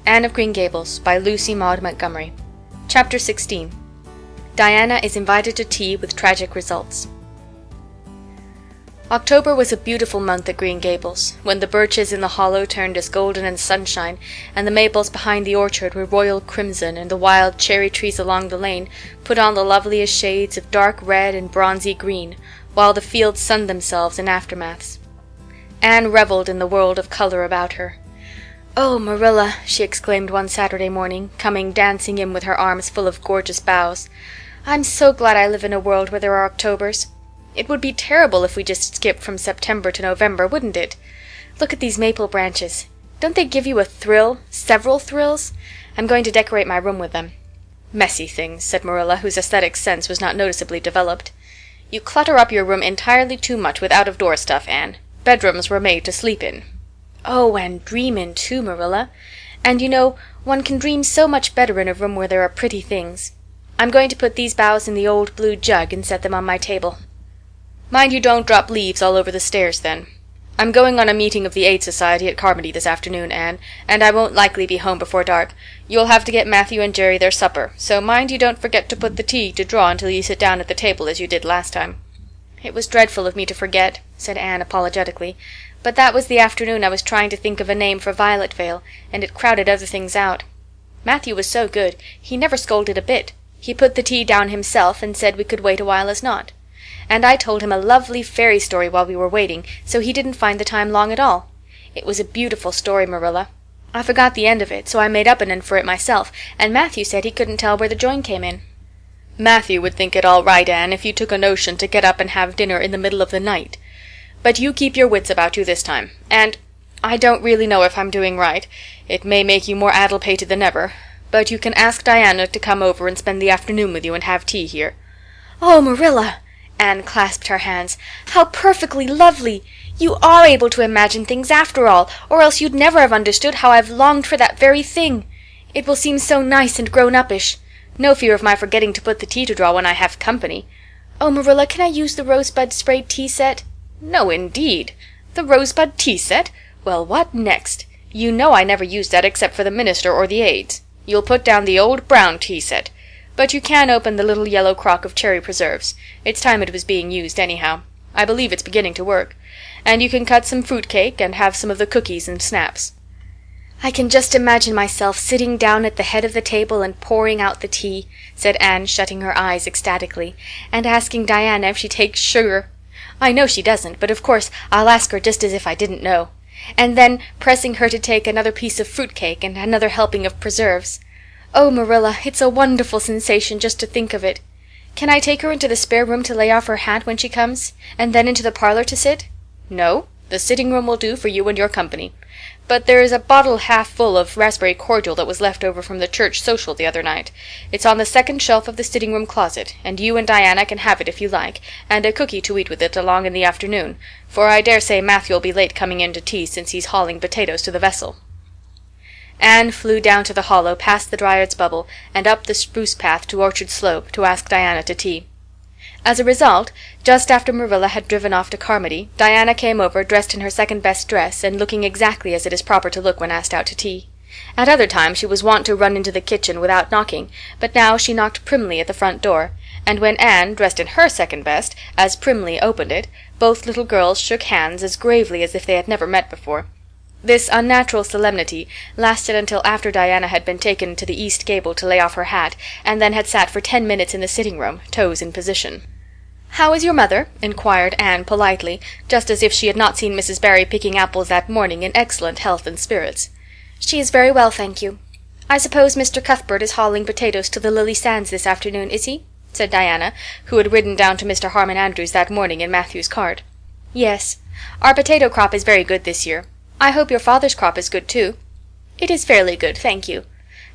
Anne of Green Gables by Lucy Maud Montgomery. Chapter 16. Diana is invited to tea with tragic results. October was a beautiful month at Green Gables, when the birches in the hollow turned as golden as sunshine, and the maples behind the orchard were royal crimson, and the wild cherry trees along the lane put on the loveliest shades of dark red and bronzy green, while the fields sunned themselves in aftermaths. Anne revelled in the world of color about her. "Oh, Marilla," she exclaimed one Saturday morning, coming dancing in with her arms full of gorgeous boughs, "I'm so glad I live in a world where there are Octobers. It would be terrible if we just skipped from September to November, wouldn't it? Look at these maple branches. Don't they give you a thrill, several thrills? I'm going to decorate my room with them." "Messy things," said Marilla, whose aesthetic sense was not noticeably developed. "You clutter up your room entirely too much with out-of-door stuff, Anne. Bedrooms were made to sleep in." "Oh, and dream in too, Marilla. And you know, one can dream so much better in a room where there are pretty things. I'm going to put these boughs in the old blue jug and set them on my table." "Mind you don't drop leaves all over the stairs, then. I'm going on a meeting of the Aid Society at Carmody this afternoon, Anne, and I won't likely be home before dark. You'll have to get Matthew and Jerry their supper, so mind you don't forget to put the tea to draw until you sit down at the table as you did last time." "It was dreadful of me to forget," said Anne apologetically, "but that was the afternoon I was trying to think of a name for Violet Vale, and it crowded other things out. Matthew was so good, he never scolded a bit. He put the tea down himself and said we could wait a while as not. And I told him a lovely fairy story while we were waiting, so he didn't find the time long at all. It was a beautiful story, Marilla. I forgot the end of it, so I made up an end for it myself, and Matthew said he couldn't tell where the join came in." "Matthew would think it all right, Anne, if you took a notion to get up and have dinner in the middle of the night. But you keep your wits about you this time, and I don't really know if I'm doing right. It may make you more addle-pated than ever, but you can ask Diana to come over and spend the afternoon with you and have tea here." "Oh, Marilla!" Anne clasped her hands. "How perfectly lovely! You are able to imagine things after all, or else you'd never have understood how I've longed for that very thing. It will seem so nice and grown-uppish. No fear of my forgetting to put the tea to draw when I have company. Oh, Marilla, can I use the rosebud sprayed tea set?" "No, indeed. The rosebud tea set? Well, what next? You know I never use that except for the minister or the aids. You'll put down the old brown tea set. But you can open the little yellow crock of cherry preserves. It's time it was being used, anyhow. I believe it's beginning to work. And you can cut some fruit cake and have some of the cookies and snaps." "I can just imagine myself sitting down at the head of the table and pouring out the tea," said Anne, shutting her eyes ecstatically, "and asking Diana if she takes sugar. I know she doesn't, but of course I'll ask her just as if I didn't know. And then pressing her to take another piece of fruit cake and another helping of preserves. Oh, Marilla, it's a wonderful sensation just to think of it. Can I take her into the spare room to lay off her hat when she comes, and then into the parlor to sit?" "No, the sitting room will do for you and your company. But there is a bottle half full of raspberry cordial that was left over from the church social the other night. It's on the second shelf of the sitting room closet, and you and Diana can have it if you like, and a cookie to eat with it along in the afternoon, for I dare say Matthew'll be late coming in to tea since he's hauling potatoes to the vessel." Anne flew down to the hollow past the Dryad's Bubble and up the spruce path to Orchard Slope to ask Diana to tea. As a result, just after Marilla had driven off to Carmody, Diana came over dressed in her second-best dress and looking exactly as it is proper to look when asked out to tea. At other times she was wont to run into the kitchen without knocking, but now she knocked primly at the front door, and when Anne, dressed in her second-best, as primly opened it, both little girls shook hands as gravely as if they had never met before. This unnatural solemnity lasted until after Diana had been taken to the east gable to lay off her hat, and then had sat for 10 minutes in the sitting-room, toes in position. "How is your mother?" inquired Anne politely, just as if she had not seen Mrs. Barry picking apples that morning in excellent health and spirits. "She is very well, thank you. I suppose Mr. Cuthbert is hauling potatoes to the Lily Sands this afternoon, is he?" said Diana, who had ridden down to Mr. Harmon Andrews that morning in Matthew's cart. "Yes. Our potato crop is very good this year. I hope your father's crop is good too." "It is fairly good, thank you.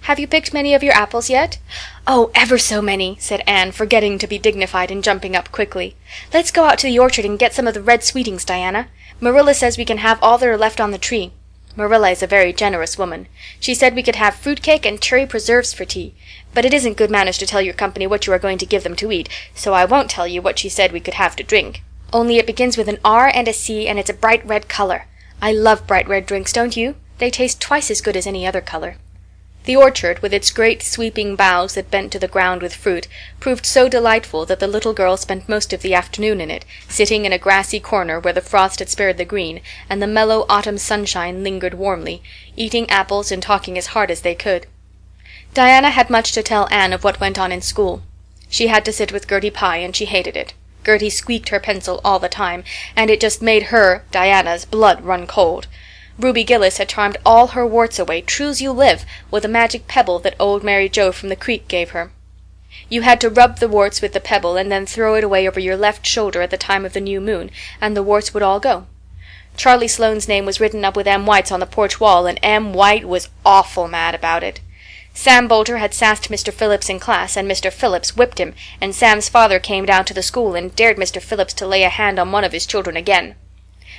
Have you picked many of your apples yet?" "Oh, ever so many," said Anne, forgetting to be dignified and jumping up quickly. "Let's go out to the orchard and get some of the red sweetings, Diana. Marilla says we can have all that are left on the tree. Marilla is a very generous woman. She said we could have fruit cake and cherry preserves for tea, but it isn't good manners to tell your company what you are going to give them to eat, so I won't tell you what she said we could have to drink. Only it begins with an R and a C, and it's a bright red color. I love bright red drinks, don't you? They taste twice as good as any other color." The orchard, with its great sweeping boughs that bent to the ground with fruit, proved so delightful that the little girl spent most of the afternoon in it, sitting in a grassy corner where the frost had spared the green, and the mellow autumn sunshine lingered warmly, eating apples and talking as hard as they could. Diana had much to tell Anne of what went on in school. She had to sit with Gertie Pye, and she hated it. Gertie squeaked her pencil all the time, and it just made her, Diana's, blood run cold. Ruby Gillis had charmed all her warts away, true's you live, with a magic pebble that old Mary Joe from the creek gave her. You had to rub the warts with the pebble and then throw it away over your left shoulder at the time of the new moon, and the warts would all go. Charlie Sloane's name was written up with M. White's on the porch wall, and M. White was awful mad about it. Sam Boulter had sassed Mr. Phillips in class, and Mr. Phillips whipped him, and Sam's father came down to the school and dared Mr. Phillips to lay a hand on one of his children again.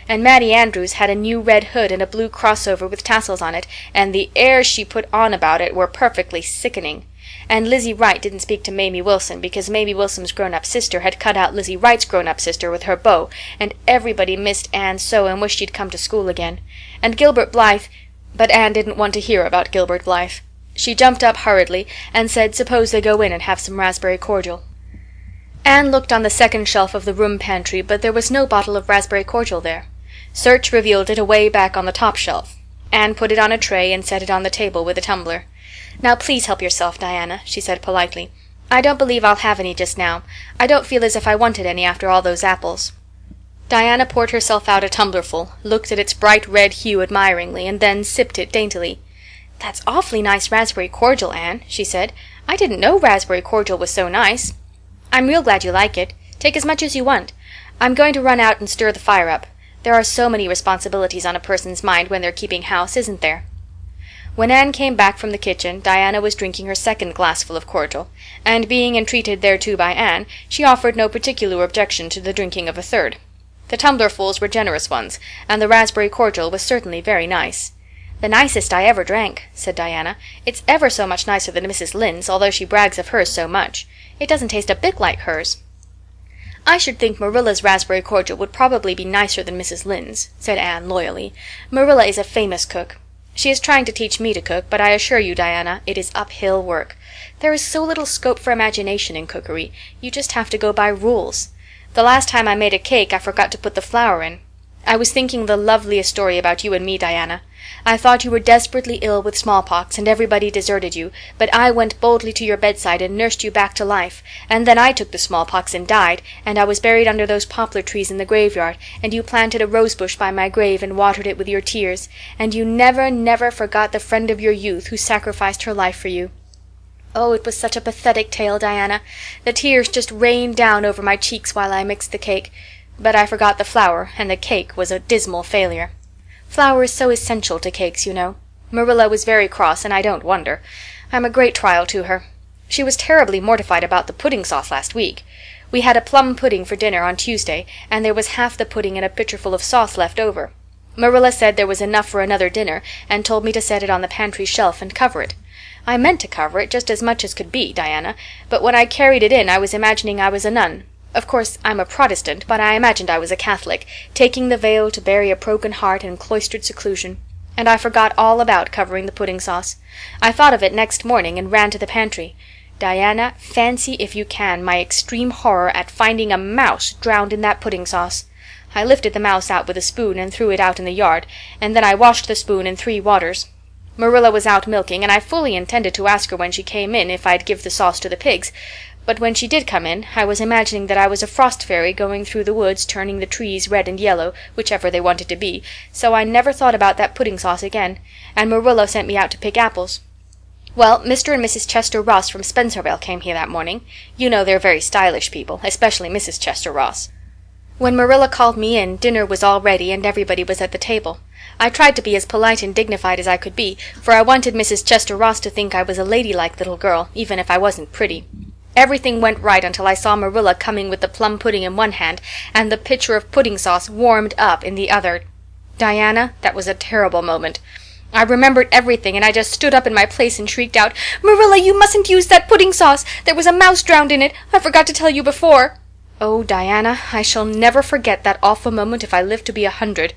And Mattie Andrews had a new red hood and a blue crossover with tassels on it, and the airs she put on about it were perfectly sickening. And Lizzie Wright didn't speak to Mamie Wilson because Mamie Wilson's grown-up sister had cut out Lizzie Wright's grown-up sister with her bow, and everybody missed Anne so and wished she'd come to school again. And Gilbert Blythe— But Anne didn't want to hear about Gilbert Blythe. She jumped up hurriedly and said suppose they go in and have some raspberry cordial. Anne looked on the second shelf of the room pantry, but there was no bottle of raspberry cordial there. Search revealed it away back on the top shelf. Anne put it on a tray and set it on the table with a tumbler. "Now please help yourself, Diana," she said politely. "I don't believe I'll have any just now. I don't feel as if I wanted any after all those apples." Diana poured herself out a tumblerful, looked at its bright red hue admiringly, and then sipped it daintily. "That's awfully nice raspberry cordial, Anne," she said. "I didn't know raspberry cordial was so nice." "I'm real glad you like it. Take as much as you want. I'm going to run out and stir the fire up. There are so many responsibilities on a person's mind when they're keeping house, isn't there?" When Anne came back from the kitchen, Diana was drinking her second glassful of cordial, and being entreated thereto by Anne, she offered no particular objection to the drinking of a third. The tumblerfuls were generous ones, and the raspberry cordial was certainly very nice. "The nicest I ever drank," said Diana. "It's ever so much nicer than Mrs. Lynde's, although she brags of hers so much. It doesn't taste a bit like hers." "I should think Marilla's raspberry cordial would probably be nicer than Mrs. Lynde's," said Anne loyally. "Marilla is a famous cook. She is trying to teach me to cook, but I assure you, Diana, it is uphill work. There is so little scope for imagination in cookery. You just have to go by rules. The last time I made a cake I forgot to put the flour in. I was thinking the loveliest story about you and me, Diana. I thought you were desperately ill with smallpox and everybody deserted you, but I went boldly to your bedside and nursed you back to life, and then I took the smallpox and died, and I was buried under those poplar trees in the graveyard, and you planted a rosebush by my grave and watered it with your tears, and you never, never forgot the friend of your youth who sacrificed her life for you. Oh, it was such a pathetic tale, Diana. The tears just rained down over my cheeks while I mixed the cake, but I forgot the flour, and the cake was a dismal failure. Flour is so essential to cakes, you know. Marilla was very cross, and I don't wonder. I'm a great trial to her. She was terribly mortified about the pudding sauce last week. We had a plum pudding for dinner on Tuesday, and there was half the pudding in a pitcherful of sauce left over. Marilla said there was enough for another dinner, and told me to set it on the pantry shelf and cover it. I meant to cover it just as much as could be, Diana, but when I carried it in I was imagining I was a nun. Of course, I'm a Protestant, but I imagined I was a Catholic, taking the veil to bury a broken heart in cloistered seclusion. And I forgot all about covering the pudding sauce. I thought of it next morning and ran to the pantry. Diana, fancy if you can my extreme horror at finding a mouse drowned in that pudding sauce. I lifted the mouse out with a spoon and threw it out in the yard, and then I washed the spoon in 3 waters. Marilla was out milking, and I fully intended to ask her when she came in if I'd give the sauce to the pigs, but when she did come in I was imagining that I was a frost fairy going through the woods turning the trees red and yellow, whichever they wanted to be, so I never thought about that pudding sauce again, and Marilla sent me out to pick apples. Well, Mr. and Mrs. Chester Ross from Spencervale came here that morning. You know they're very stylish people, especially Mrs. Chester Ross. When Marilla called me in, dinner was all ready and everybody was at the table. I tried to be as polite and dignified as I could be, for I wanted Mrs. Chester Ross to think I was a ladylike little girl, even if I wasn't pretty. Everything went right until I saw Marilla coming with the plum pudding in one hand and the pitcher of pudding sauce warmed up in the other. Diana, that was a terrible moment. I remembered everything, and I just stood up in my place and shrieked out, "Marilla, you mustn't use that pudding sauce! There was a mouse drowned in it! I forgot to tell you before!" Oh, Diana, I shall never forget that awful moment if I live to be 100.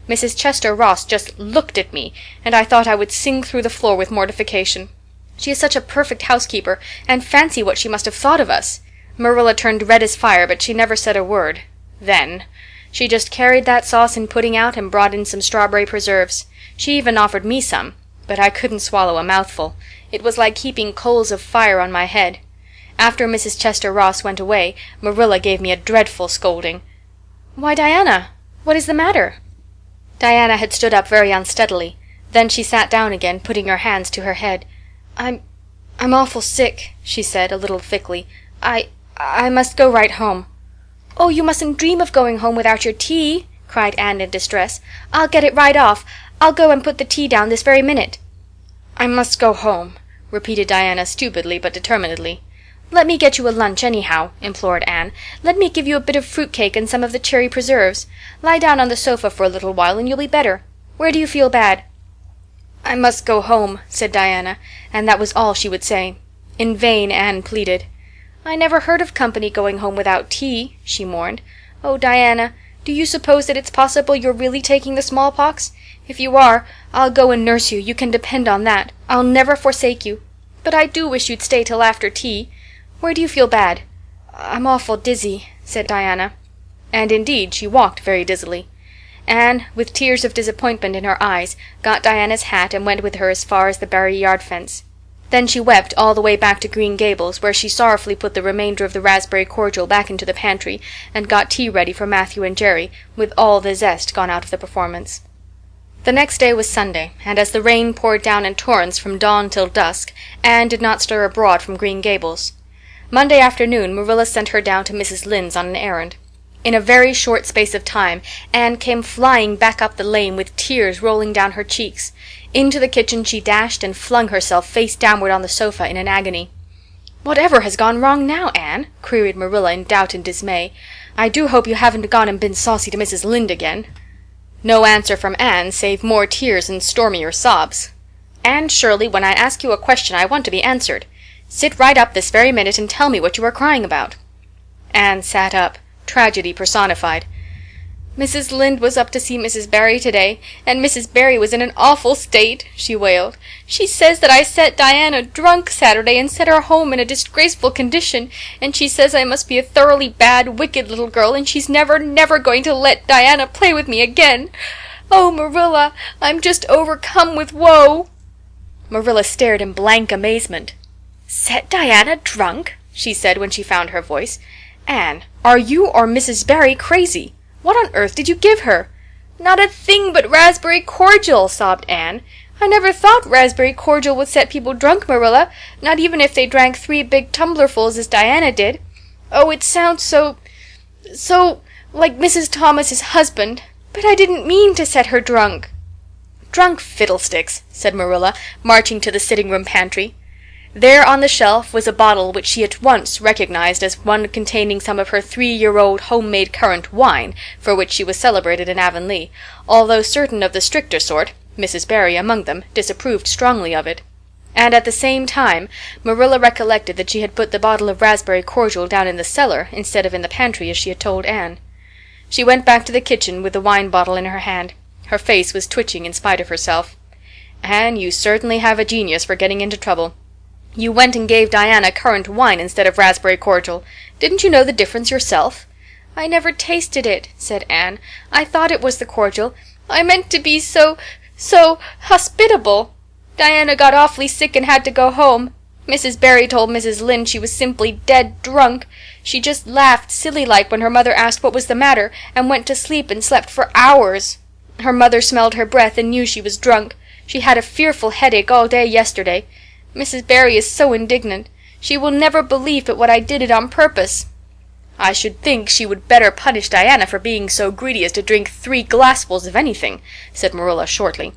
Mrs. Chester Ross just looked at me, and I thought I would sink through the floor with mortification. She is such a perfect housekeeper, and fancy what she must have thought of us." Marilla turned red as fire, but she never said a word. Then she just carried that sauce and pudding out and brought in some strawberry preserves. She even offered me some, but I couldn't swallow a mouthful. It was like heaping coals of fire on my head. After Mrs. Chester Ross went away, Marilla gave me a dreadful scolding. "Why, Diana, what is the matter?" Diana had stood up very unsteadily. Then she sat down again, putting her hands to her head. I'm awful sick," she said, a little thickly. I must go right home." "Oh, you mustn't dream of going home without your tea," cried Anne in distress. "I'll get it right off. I'll go and put the tea down this very minute." "I must go home," repeated Diana stupidly but determinedly. "Let me get you a lunch anyhow," implored Anne. "Let me give you a bit of fruit cake and some of the cherry preserves. Lie down on the sofa for a little while and you'll be better. Where do you feel bad?" "I must go home," said Diana, and that was all she would say. In vain Anne pleaded. "I never heard of company going home without tea," she mourned. "Oh, Diana, do you suppose that it's possible you're really taking the smallpox? If you are, I'll go and nurse you, you can depend on that. I'll never forsake you. But I do wish you'd stay till after tea. Where do you feel bad?" "I'm awful dizzy," said Diana. And indeed she walked very dizzily. Anne, with tears of disappointment in her eyes, got Diana's hat and went with her as far as the Barry yard fence. Then she wept all the way back to Green Gables, where she sorrowfully put the remainder of the raspberry cordial back into the pantry and got tea ready for Matthew and Jerry, with all the zest gone out of the performance. The next day was Sunday, and as the rain poured down in torrents from dawn till dusk, Anne did not stir abroad from Green Gables. Monday afternoon Marilla sent her down to Mrs. Lynde's on an errand. In a very short space of time Anne came flying back up the lane with tears rolling down her cheeks. Into the kitchen she dashed and flung herself face downward on the sofa in an agony. "Whatever has gone wrong now, Anne?" queried Marilla in doubt and dismay. "I do hope you haven't gone and been saucy to Mrs. Lynde again." No answer from Anne save more tears and stormier sobs. "Anne Shirley, when I ask you a question I want to be answered. Sit right up this very minute and tell me what you are crying about." Anne sat up, tragedy personified. "Mrs. Lynde was up to see Mrs. Barry today, and Mrs. Barry was in an awful state," she wailed. "She says that I set Diana drunk Saturday and sent her home in a disgraceful condition, and she says I must be a thoroughly bad, wicked little girl, and she's never, never going to let Diana play with me again. Oh, Marilla, I'm just overcome with woe." Marilla stared in blank amazement. "Set Diana drunk?" she said when she found her voice. "Anne, are you or Mrs. Barry crazy? What on earth did you give her?" "Not a thing but raspberry cordial," sobbed Anne. "I never thought raspberry cordial would set people drunk, Marilla, not even if they drank 3 big tumblerfuls as Diana did. Oh, it sounds so like Mrs. Thomas's husband. But I didn't mean to set her drunk." "Drunk fiddlesticks," said Marilla, marching to the sitting-room pantry. There on the shelf was a bottle which she at once recognized as one containing some of her 3-year-old homemade currant wine, for which she was celebrated in Avonlea, although certain of the stricter sort, Mrs. Barry among them, disapproved strongly of it. And at the same time Marilla recollected that she had put the bottle of raspberry cordial down in the cellar instead of in the pantry as she had told Anne. She went back to the kitchen with the wine bottle in her hand. Her face was twitching in spite of herself. "Anne, you certainly have a genius for getting into trouble. You went and gave Diana currant wine instead of raspberry cordial. Didn't you know the difference yourself?" "I never tasted it," said Anne. "I thought it was the cordial. I meant to be so hospitable. Diana got awfully sick and had to go home. Mrs. Barry told Mrs. Lynde she was simply dead drunk. She just laughed silly-like when her mother asked what was the matter, and went to sleep and slept for hours. Her mother smelled her breath and knew she was drunk. She had a fearful headache all day yesterday. Mrs. Barry is so indignant. She will never believe but what I did it on purpose." "I should think she would better punish Diana for being so greedy as to drink 3 glassfuls of anything," said Marilla shortly.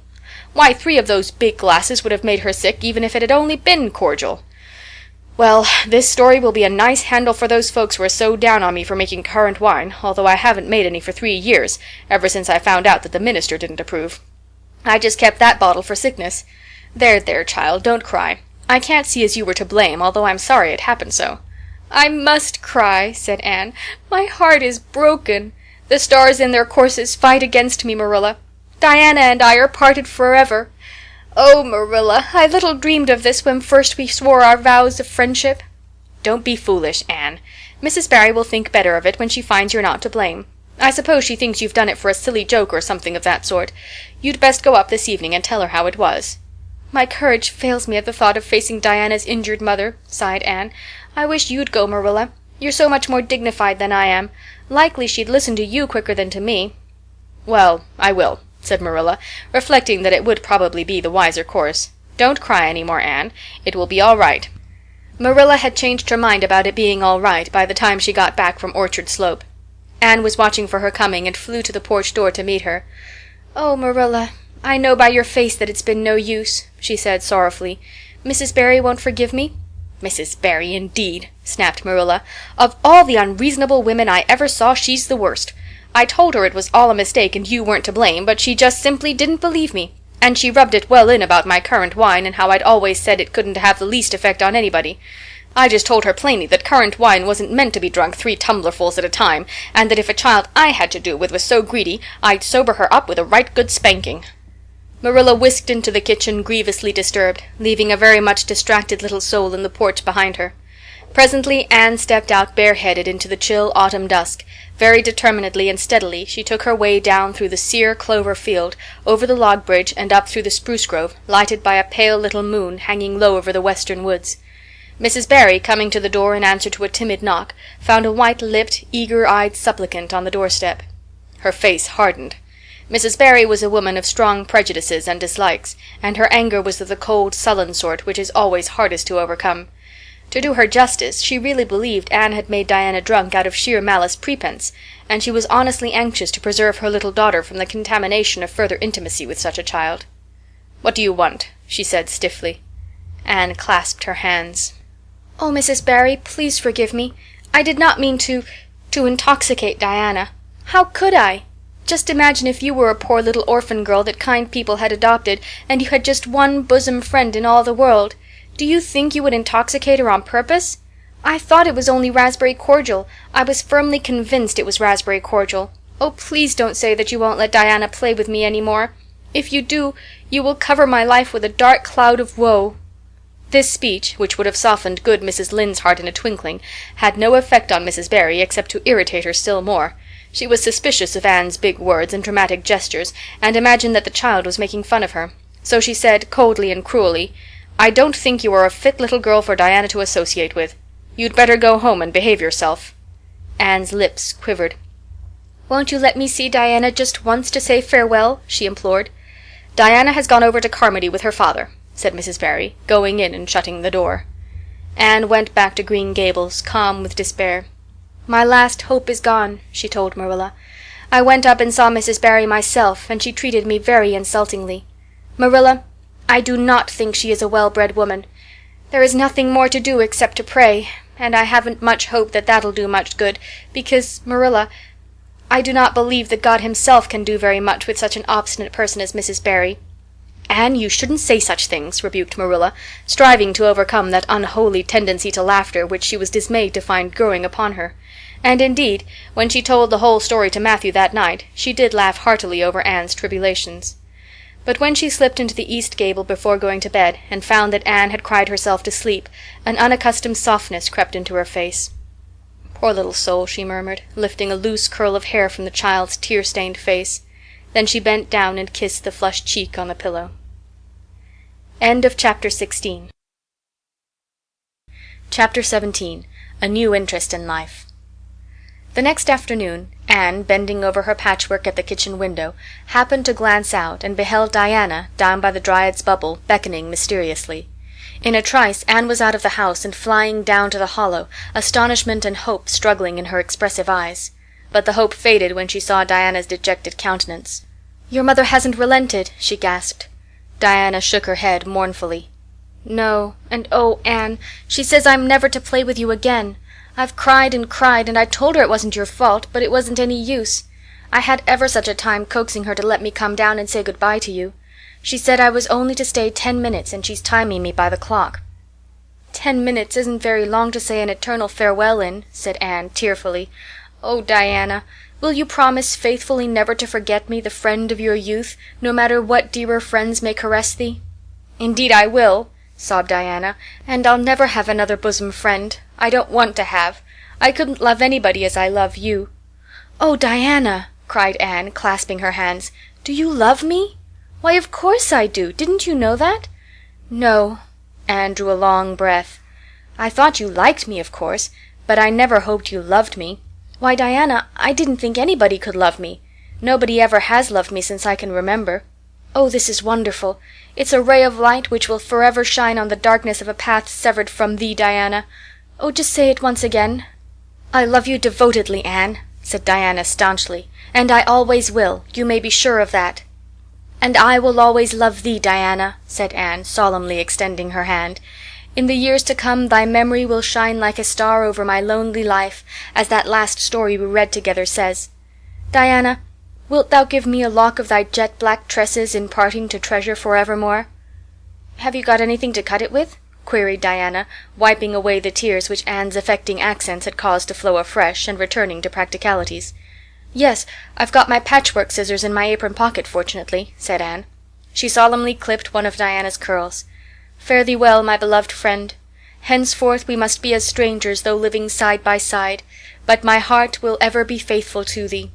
"Why, 3 of those big glasses would have made her sick even if it had only been cordial. Well, this story will be a nice handle for those folks who are so down on me for making currant wine, although I haven't made any for 3 years, ever since I found out that the minister didn't approve. I just kept that bottle for sickness. There, there, child, don't cry. I can't see as you were to blame, although I'm sorry it happened so." "I must cry," said Anne. "My heart is broken. The stars in their courses fight against me, Marilla. Diana and I are parted forever. "Oh, Marilla, I little dreamed of this when first we swore our vows of friendship." "Don't be foolish, Anne. Mrs. Barry will think better of it when she finds you're not to blame. I suppose she thinks you've done it for a silly joke or something of that sort. You'd best go up this evening and tell her how it was." "My courage fails me at the thought of facing Diana's injured mother," sighed Anne. "I wish you'd go, Marilla. You're so much more dignified than I am. Likely she'd listen to you quicker than to me." "Well, I will," said Marilla, reflecting that it would probably be the wiser course. "Don't cry any more, Anne. It will be all right." Marilla had changed her mind about it being all right by the time she got back from Orchard Slope. Anne was watching for her coming and flew to the porch door to meet her. "Oh, Marilla, I know by your face that it's been no use," she said sorrowfully. "Mrs. Barry won't forgive me?" "Mrs. Barry, indeed," snapped Marilla. "Of all the unreasonable women I ever saw, she's the worst. I told her it was all a mistake and you weren't to blame, but she just simply didn't believe me. And she rubbed it well in about my currant wine and how I'd always said it couldn't have the least effect on anybody. I just told her plainly that currant wine wasn't meant to be drunk 3 tumblerfuls at a time, and that if a child I had to do with was so greedy, I'd sober her up with a right good spanking." Marilla whisked into the kitchen grievously disturbed, leaving a very much distracted little soul in the porch behind her. Presently Anne stepped out bareheaded into the chill autumn dusk. Very determinedly and steadily she took her way down through the sere clover field, over the log bridge, and up through the spruce grove, lighted by a pale little moon hanging low over the western woods. Mrs. Barry, coming to the door in answer to a timid knock, found a white-lipped, eager-eyed supplicant on the doorstep. Her face hardened. Mrs. Barry was a woman of strong prejudices and dislikes, and her anger was of the cold, sullen sort which is always hardest to overcome. To do her justice, she really believed Anne had made Diana drunk out of sheer malice prepense, and she was honestly anxious to preserve her little daughter from the contamination of further intimacy with such a child. "What do you want?" she said stiffly. Anne clasped her hands. "Oh, Mrs. Barry, please forgive me. I did not mean to intoxicate Diana. How could I? Just imagine if you were a poor little orphan girl that kind people had adopted, and you had just one bosom friend in all the world. Do you think you would intoxicate her on purpose? I thought it was only raspberry cordial. I was firmly convinced it was raspberry cordial. Oh, please don't say that you won't let Diana play with me any more. If you do, you will cover my life with a dark cloud of woe." This speech, which would have softened good Mrs. Lynde's heart in a twinkling, had no effect on Mrs. Barry except to irritate her still more. She was suspicious of Anne's big words and dramatic gestures, and imagined that the child was making fun of her. So she said, coldly and cruelly, "I don't think you are a fit little girl for Diana to associate with. You'd better go home and behave yourself." Anne's lips quivered. "Won't you let me see Diana just once to say farewell?" she implored. "Diana has gone over to Carmody with her father," said Mrs. Barry, going in and shutting the door. Anne went back to Green Gables, calm with despair. "My last hope is gone," she told Marilla. "I went up and saw Mrs. Barry myself, and she treated me very insultingly. Marilla, I do not think she is a well-bred woman. There is nothing more to do except to pray, and I haven't much hope that that'll do much good, because, Marilla, I do not believe that God himself can do very much with such an obstinate person as Mrs. Barry." "Anne, you shouldn't say such things," rebuked Marilla, striving to overcome that unholy tendency to laughter which she was dismayed to find growing upon her. And indeed, when she told the whole story to Matthew that night, she did laugh heartily over Anne's tribulations. But when she slipped into the east gable before going to bed, and found that Anne had cried herself to sleep, an unaccustomed softness crept into her face. "Poor little soul," she murmured, lifting a loose curl of hair from the child's tear-stained face. Then she bent down and kissed the flushed cheek on the pillow. End of Chapter 16. Chapter 17. A New Interest in Life. The next afternoon, Anne, bending over her patchwork at the kitchen window, happened to glance out and beheld Diana, down by the Dryad's Bubble, beckoning mysteriously. In a trice Anne was out of the house and flying down to the hollow, astonishment and hope struggling in her expressive eyes. But the hope faded when she saw Diana's dejected countenance. "Your mother hasn't relented," she gasped. Diana shook her head mournfully. "No, and oh, Anne, she says I'm never to play with you again. I've cried, and I told her it wasn't your fault, but it wasn't any use. I had ever such a time coaxing her to let me come down and say good-bye to you. She said I was only to stay 10 minutes, and she's timing me by the clock." "10 minutes isn't very long to say an eternal farewell in," said Anne tearfully. "Oh, Diana, will you promise faithfully never to forget me, the friend of your youth, no matter what dearer friends may caress thee?" "Indeed I will," sobbed Diana, "and I'll never have another bosom friend. I don't want to have. I couldn't love anybody as I love you." "Oh, Diana," cried Anne, clasping her hands, "do you love me?" "Why, of course I do. Didn't you know that?" "No." Anne drew a long breath. "I thought you liked me, of course, but I never hoped you loved me. Why, Diana, I didn't think anybody could love me. Nobody ever has loved me since I can remember. Oh, this is wonderful. It's a ray of light which will forever shine on the darkness of a path severed from thee, Diana. Oh, just say it once again." "I love you devotedly, Anne," said Diana staunchly, "and I always will. You may be sure of that." "And I will always love thee, Diana," said Anne, solemnly extending her hand. "In the years to come thy memory will shine like a star over my lonely life, as that last story we read together says. Diana, wilt thou give me a lock of thy jet-black tresses in parting to treasure forevermore?" "Have you got anything to cut it with?" queried Diana, wiping away the tears which Anne's affecting accents had caused to flow afresh, and returning to practicalities. "Yes, I've got my patchwork scissors in my apron pocket, fortunately," said Anne. She solemnly clipped one of Diana's curls. "Fare thee well, my beloved friend. Henceforth we must be as strangers, though living side by side, but my heart will ever be faithful to thee."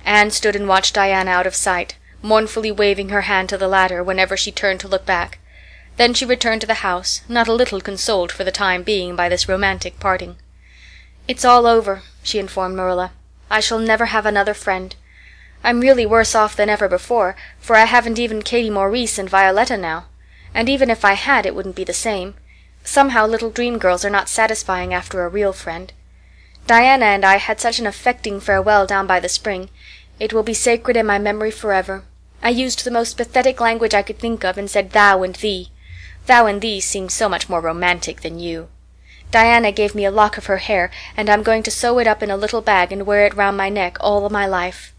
Anne stood and watched Diana out of sight, mournfully waving her hand to the latter whenever she turned to look back. Then she returned to the house, not a little consoled for the time being by this romantic parting. "It's all over," she informed Marilla. "I shall never have another friend. I'm really worse off than ever before, for I haven't even Katie Maurice and Violetta now. And even if I had, it wouldn't be the same. Somehow little dream girls are not satisfying after a real friend. Diana and I had such an affecting farewell down by the spring. It will be sacred in my memory forever. I used the most pathetic language I could think of and said thou and thee. Thou and thee seems so much more romantic than you. Diana gave me a lock of her hair, and I'm going to sew it up in a little bag and wear it round my neck all my life.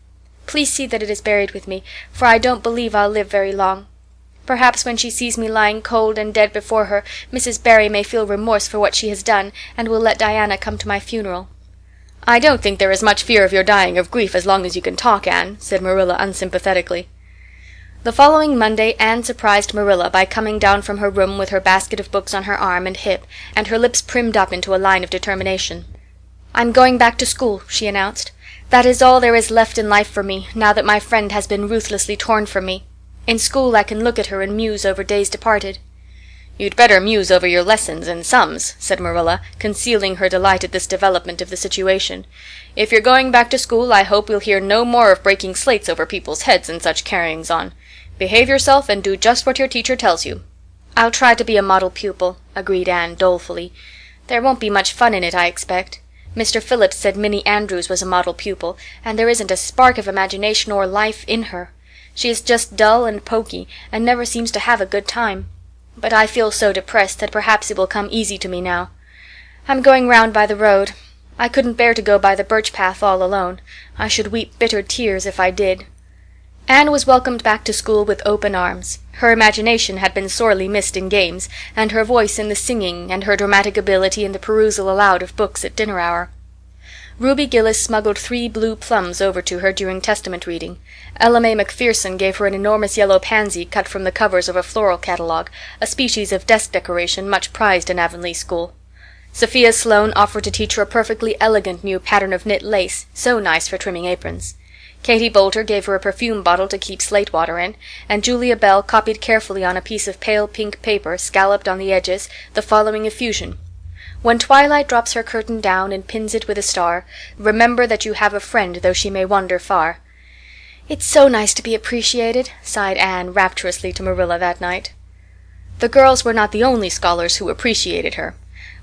Please see that it is buried with me, for I don't believe I'll live very long. Perhaps when she sees me lying cold and dead before her, Mrs. Barry may feel remorse for what she has done, and will let Diana come to my funeral." "I don't think there is much fear of your dying of grief as long as you can talk, Anne," said Marilla unsympathetically. The following Monday Anne surprised Marilla by coming down from her room with her basket of books on her arm and hip, and her lips primmed up into a line of determination. "I'm going back to school," she announced. "That is all there is left in life for me, now that my friend has been ruthlessly torn from me. In school I can look at her and muse over days departed." "You'd better muse over your lessons and sums," said Marilla, concealing her delight at this development of the situation. "If you're going back to school I hope we'll hear no more of breaking slates over people's heads and such carryings on. Behave yourself and do just what your teacher tells you." "I'll try to be a model pupil," agreed Anne dolefully. "There won't be much fun in it, I expect. Mr. Phillips said Minnie Andrews was a model pupil, and there isn't a spark of imagination or life in her. She is just dull and poky, and never seems to have a good time. But I feel so depressed that perhaps it will come easy to me now. I'm going round by the road. I couldn't bear to go by the birch path all alone. I should weep bitter tears if I did." Anne was welcomed back to school with open arms. Her imagination had been sorely missed in games, and her voice in the singing, and her dramatic ability in the perusal aloud of books at dinner hour. Ruby Gillis smuggled 3 blue plums over to her during Testament reading. Ella May Macpherson gave her an enormous yellow pansy cut from the covers of a floral catalogue, a species of desk decoration much prized in Avonlea school. Sophia Sloane offered to teach her a perfectly elegant new pattern of knit lace, so nice for trimming aprons. Katie Boulter gave her a perfume bottle to keep slate water in, and Julia Bell copied carefully on a piece of pale pink paper, scalloped on the edges, the following effusion: "When twilight drops her curtain down and pins it with a star, remember that you have a friend though she may wander far." "It's so nice to be appreciated," sighed Anne rapturously to Marilla that night. The girls were not the only scholars who appreciated her.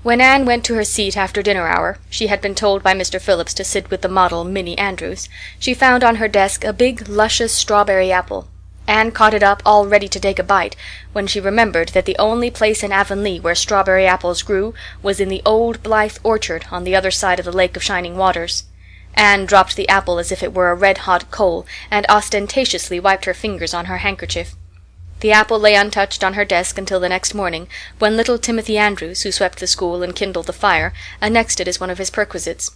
When Anne went to her seat after dinner hour, she had been told by Mr. Phillips to sit with the model Minnie Andrews, she found on her desk a big luscious strawberry apple. Anne caught it up, all ready to take a bite, when she remembered that the only place in Avonlea where strawberry apples grew was in the old Blythe orchard on the other side of the Lake of Shining Waters. Anne dropped the apple as if it were a red-hot coal, and ostentatiously wiped her fingers on her handkerchief. The apple lay untouched on her desk until the next morning, when little Timothy Andrews, who swept the school and kindled the fire, annexed it as one of his perquisites.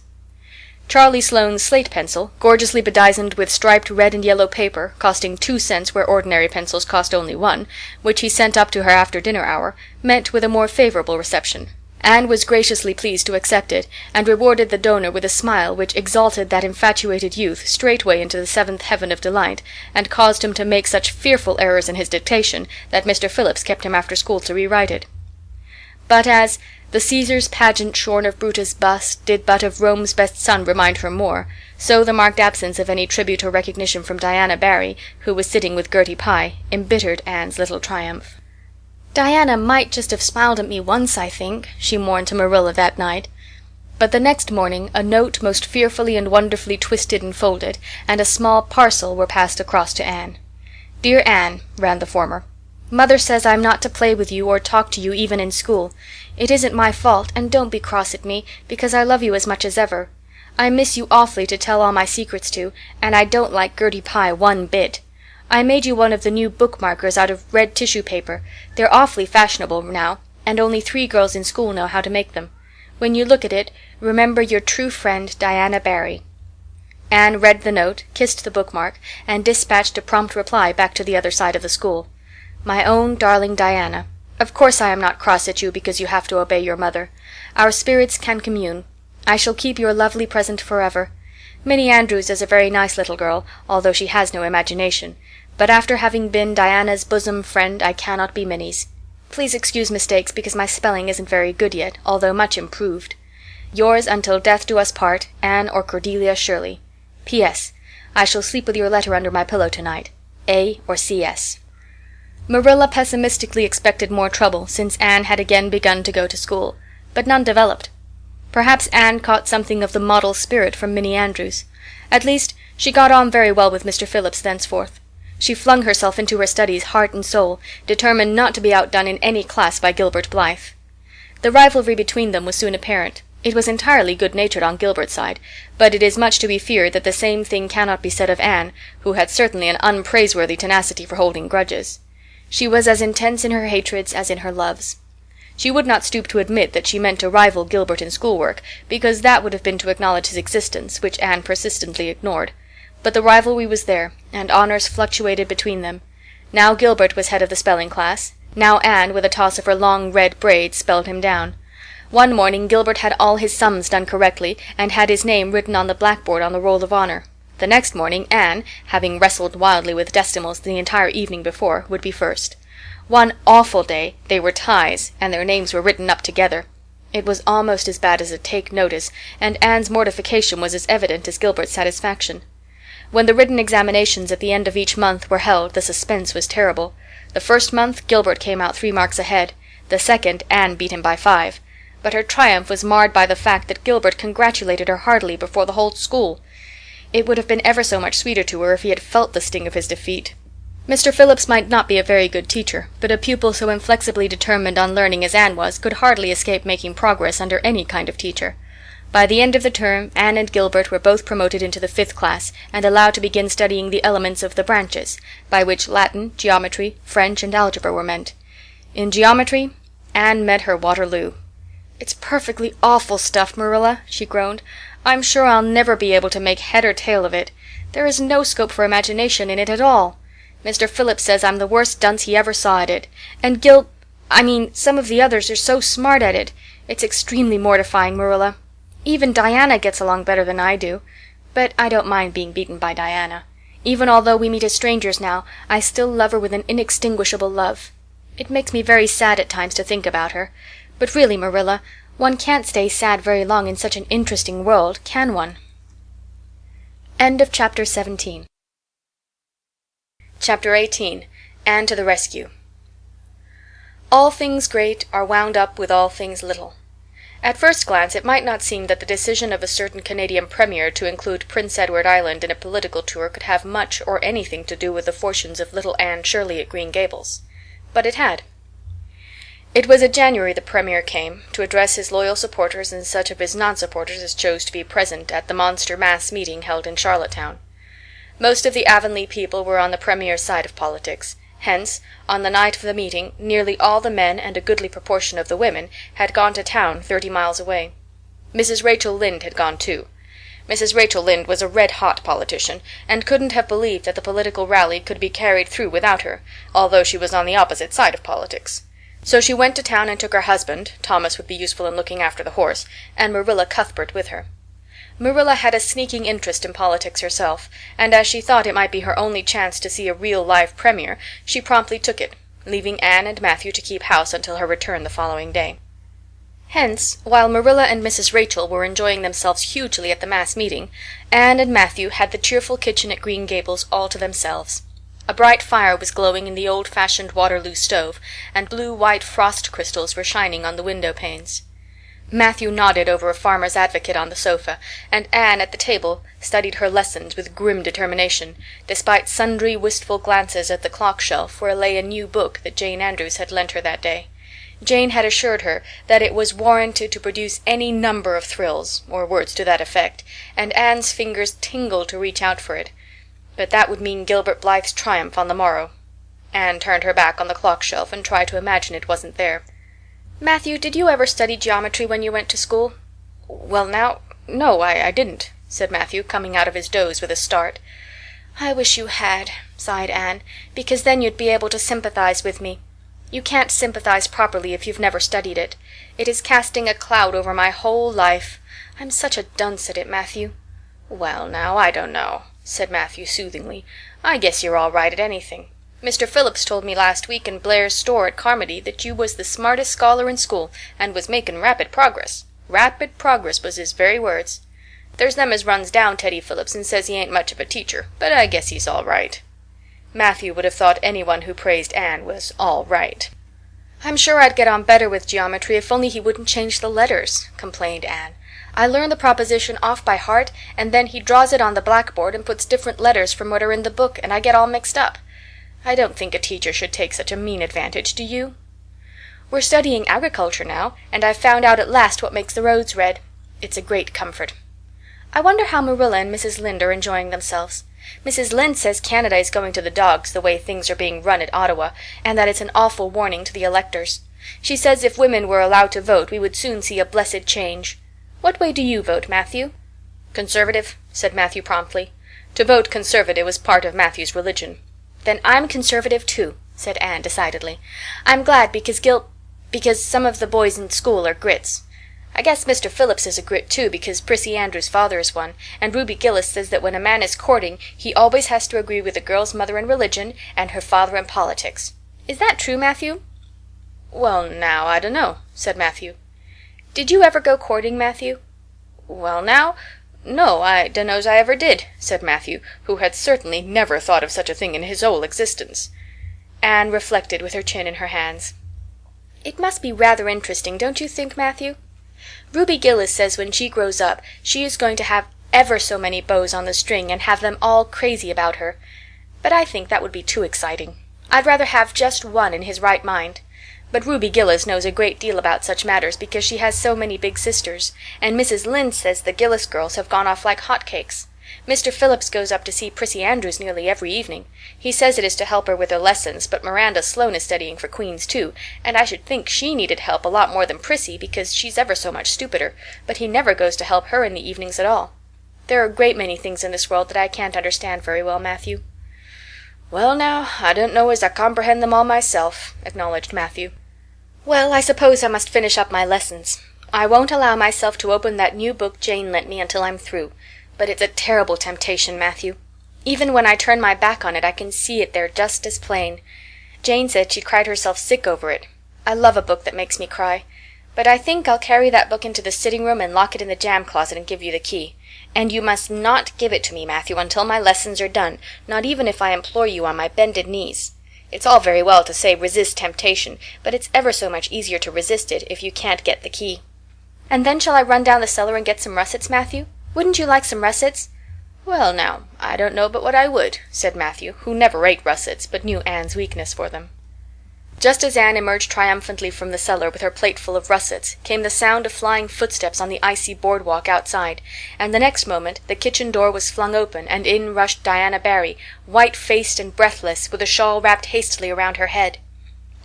Charlie Sloane's slate pencil, gorgeously bedizened with striped red and yellow paper, costing 2 cents where ordinary pencils cost only 1, which he sent up to her after dinner hour, met with a more favorable reception. Anne was graciously pleased to accept it, and rewarded the donor with a smile which exalted that infatuated youth straightway into the 7th heaven of delight, and caused him to make such fearful errors in his dictation that Mr. Phillips kept him after school to rewrite it. But as the Caesar's pageant shorn of Brutus' bust did but of Rome's best son remind her more, so the marked absence of any tribute or recognition from Diana Barry, who was sitting with Gertie Pye, embittered Anne's little triumph. "Diana might just have smiled at me once, I think," she mourned to Marilla that night. But the next morning a note most fearfully and wonderfully twisted and folded, and a small parcel were passed across to Anne. "Dear Anne," ran the former, "Mother says I'm not to play with you or talk to you even in school. It isn't my fault, and don't be cross at me, because I love you as much as ever. I miss you awfully to tell all my secrets to, and I don't like Gertie Pye one bit. I made you one of the new bookmarkers out of red tissue paper. They're awfully fashionable now, and only 3 girls in school know how to make them. When you look at it, remember your true friend, Diana Barry." Anne read the note, kissed the bookmark, and dispatched a prompt reply back to the other side of the school. "My own darling Diana, of course I am not cross at you because you have to obey your mother. Our spirits can commune. I shall keep your lovely present forever. Minnie Andrews is a very nice little girl, although she has no imagination, but after having been Diana's bosom friend I cannot be Minnie's. Please excuse mistakes because my spelling isn't very good yet, although much improved. Yours until death do us part, Anne or Cordelia Shirley. P.S. I shall sleep with your letter under my pillow tonight. A or C.S." Marilla pessimistically expected more trouble, since Anne had again begun to go to school, but none developed. Perhaps Anne caught something of the model spirit from Minnie Andrews. At least, she got on very well with Mr. Phillips thenceforth. She flung herself into her studies heart and soul, determined not to be outdone in any class by Gilbert Blythe. The rivalry between them was soon apparent. It was entirely good-natured on Gilbert's side, but it is much to be feared that the same thing cannot be said of Anne, who had certainly an unpraiseworthy tenacity for holding grudges. She was as intense in her hatreds as in her loves. She would not stoop to admit that she meant to rival Gilbert in schoolwork, because that would have been to acknowledge his existence, which Anne persistently ignored. But the rivalry was there, and honors fluctuated between them. Now Gilbert was head of the spelling class. Now Anne, with a toss of her long red braids, spelled him down. One morning Gilbert had all his sums done correctly, and had his name written on the blackboard on the roll of honor. The next morning Anne, having wrestled wildly with decimals the entire evening before, would be first. One awful day they were ties, and their names were written up together. It was almost as bad as a take notice, and Anne's mortification was as evident as Gilbert's satisfaction. When the written examinations at the end of each month were held the suspense was terrible. The first month Gilbert came out 3 marks ahead. The second Anne beat him by 5. But her triumph was marred by the fact that Gilbert congratulated her heartily before the whole school. It would have been ever so much sweeter to her if he had felt the sting of his defeat. Mr. Phillips might not be a very good teacher, but a pupil so inflexibly determined on learning as Anne was could hardly escape making progress under any kind of teacher. By the end of the term Anne and Gilbert were both promoted into the 5th class and allowed to begin studying the elements of the branches, by which Latin, geometry, French, and algebra were meant. In geometry Anne met her Waterloo. "It's perfectly awful stuff, Marilla," she groaned. "I'm sure I'll never be able to make head or tail of it. There is no scope for imagination in it at all. Mr. Phillips says I'm the worst dunce he ever saw at it. And some of the others are so smart at it. It's extremely mortifying, Marilla. Even Diana gets along better than I do. But I don't mind being beaten by Diana. Even although we meet as strangers now, I still love her with an inextinguishable love. It makes me very sad at times to think about her. But really, Marilla, one can't stay sad very long in such an interesting world, can one?" End of Chapter 17. Chapter 18. Anne to the Rescue. All things great are wound up with all things little. At first glance it might not seem that the decision of a certain Canadian premier to include Prince Edward Island in a political tour could have much or anything to do with the fortunes of little Anne Shirley at Green Gables. But it had. It was in January the premier came, to address his loyal supporters and such of his non-supporters as chose to be present at the monster mass meeting held in Charlottetown. Most of the Avonlea people were on the premier's side of politics. Hence, on the night of the meeting, nearly all the men and a goodly proportion of the women had gone to town 30 miles away. Mrs. Rachel Lynde had gone too. Mrs. Rachel Lynde was a red-hot politician, and couldn't have believed that the political rally could be carried through without her, although she was on the opposite side of politics. So she went to town and took her husband, Thomas would be useful in looking after the horse, and Marilla Cuthbert with her. Marilla had a sneaking interest in politics herself, and as she thought it might be her only chance to see a real live premier, she promptly took it, leaving Anne and Matthew to keep house until her return the following day. Hence, while Marilla and Mrs. Rachel were enjoying themselves hugely at the mass meeting, Anne and Matthew had the cheerful kitchen at Green Gables all to themselves. A bright fire was glowing in the old-fashioned Waterloo stove, and blue-white frost crystals were shining on the window panes. Matthew nodded over a Farmer's Advocate on the sofa, and Anne at the table studied her lessons with grim determination, despite sundry wistful glances at the clock shelf where lay a new book that Jane Andrews had lent her that day. Jane had assured her that it was warranted to produce any number of thrills, or words to that effect, and Anne's fingers tingled to reach out for it. But that would mean Gilbert Blythe's triumph on the morrow. Anne turned her back on the clock shelf and tried to imagine it wasn't there. "Matthew, did you ever study geometry when you went to school?" "Well now, no, I didn't," said Matthew, coming out of his doze with a start. "I wish you had," sighed Anne, "because then you'd be able to sympathize with me. You can't sympathize properly if you've never studied it. It is casting a cloud over my whole life. I'm such a dunce at it, Matthew." "Well now, I don't know," said Matthew soothingly. "I guess you're all right at anything. Mr. Phillips told me last week in Blair's store at Carmody that you was the smartest scholar in school, and was making rapid progress. Rapid progress was his very words. There's them as runs down Teddy Phillips and says he ain't much of a teacher, but I guess he's all right." Matthew would have thought anyone who praised Anne was all right. "I'm sure I'd get on better with geometry if only he wouldn't change the letters," complained Anne. "I learn the proposition off by heart, and then he draws it on the blackboard and puts different letters from what are in the book, and I get all mixed up. I don't think a teacher should take such a mean advantage, do you? We're studying agriculture now, and I've found out at last what makes the roads red. It's a great comfort. I wonder how Marilla and Mrs. Lynde are enjoying themselves. Mrs. Lynde says Canada is going to the dogs the way things are being run at Ottawa, and that it's an awful warning to the electors. She says if women were allowed to vote we would soon see a blessed change. What way do you vote, Matthew?" "Conservative," said Matthew promptly. To vote Conservative was part of Matthew's religion. "Then I'm Conservative too," said Anne decidedly. "I'm glad because some of the boys in school are Grits. I guess Mr. Phillips is a Grit too, because Prissy Andrews' father is one, and Ruby Gillis says that when a man is courting he always has to agree with the girl's mother in religion and her father in politics. Is that true, Matthew?" "Well now, I dunno," said Matthew. "Did you ever go courting, Matthew?" "Well now, no, I dunno's I ever did," said Matthew, who had certainly never thought of such a thing in his whole existence. Anne reflected with her chin in her hands. "It must be rather interesting, don't you think, Matthew? Ruby Gillis says when she grows up she is going to have ever so many bows on the string and have them all crazy about her. But I think that would be too exciting. I'd rather have just one in his right mind. But Ruby Gillis knows a great deal about such matters because she has so many big sisters, and Mrs. Lynde says the Gillis girls have gone off like hot cakes. Mr. Phillips goes up to see Prissy Andrews nearly every evening. He says it is to help her with her lessons, but Miranda Sloane is studying for Queen's too, and I should think she needed help a lot more than Prissy because she's ever so much stupider, but he never goes to help her in the evenings at all. There are a great many things in this world that I can't understand very well, Matthew." "Well now, I don't know as I comprehend them all myself," acknowledged Matthew. "Well, I suppose I must finish up my lessons. I won't allow myself to open that new book Jane lent me until I'm through, but it's a terrible temptation, Matthew. Even when I turn my back on it I can see it there just as plain. Jane said she cried herself sick over it. I love a book that makes me cry. But I think I'll carry that book into the sitting room and lock it in the jam closet and give you the key. And you must not give it to me, Matthew, until my lessons are done, not even if I implore you on my bended knees. It's all very well to say resist temptation, but it's ever so much easier to resist it if you can't get the key. And then shall I run down the cellar and get some russets, Matthew? Wouldn't you like some russets?" "Well now, I don't know but what I would," said Matthew, who never ate russets, but knew Anne's weakness for them. Just as Anne emerged triumphantly from the cellar with her plate full of russets, came the sound of flying footsteps on the icy boardwalk outside, and the next moment the kitchen door was flung open, and in rushed Diana Barry, white-faced and breathless, with a shawl wrapped hastily around her head.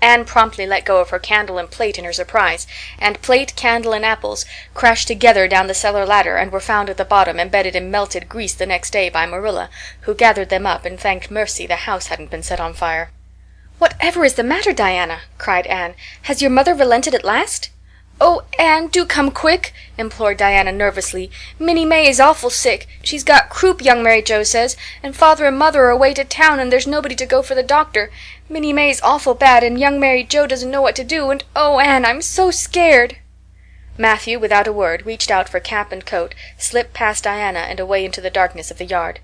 Anne promptly let go of her candle and plate in her surprise, and plate, candle, and apples crashed together down the cellar ladder and were found at the bottom embedded in melted grease the next day by Marilla, who gathered them up and thanked mercy the house hadn't been set on fire. "Whatever is the matter, Diana?" cried Anne. "Has your mother relented at last?" "Oh, Anne, do come quick," implored Diana nervously. "Minnie May is awful sick. She's got croup, young Mary Joe says, and father and mother are away to town and there's nobody to go for the doctor. Minnie May's awful bad and young Mary Joe doesn't know what to do, and oh, Anne, I'm so scared." Matthew, without a word, reached out for cap and coat, slipped past Diana and away into the darkness of the yard.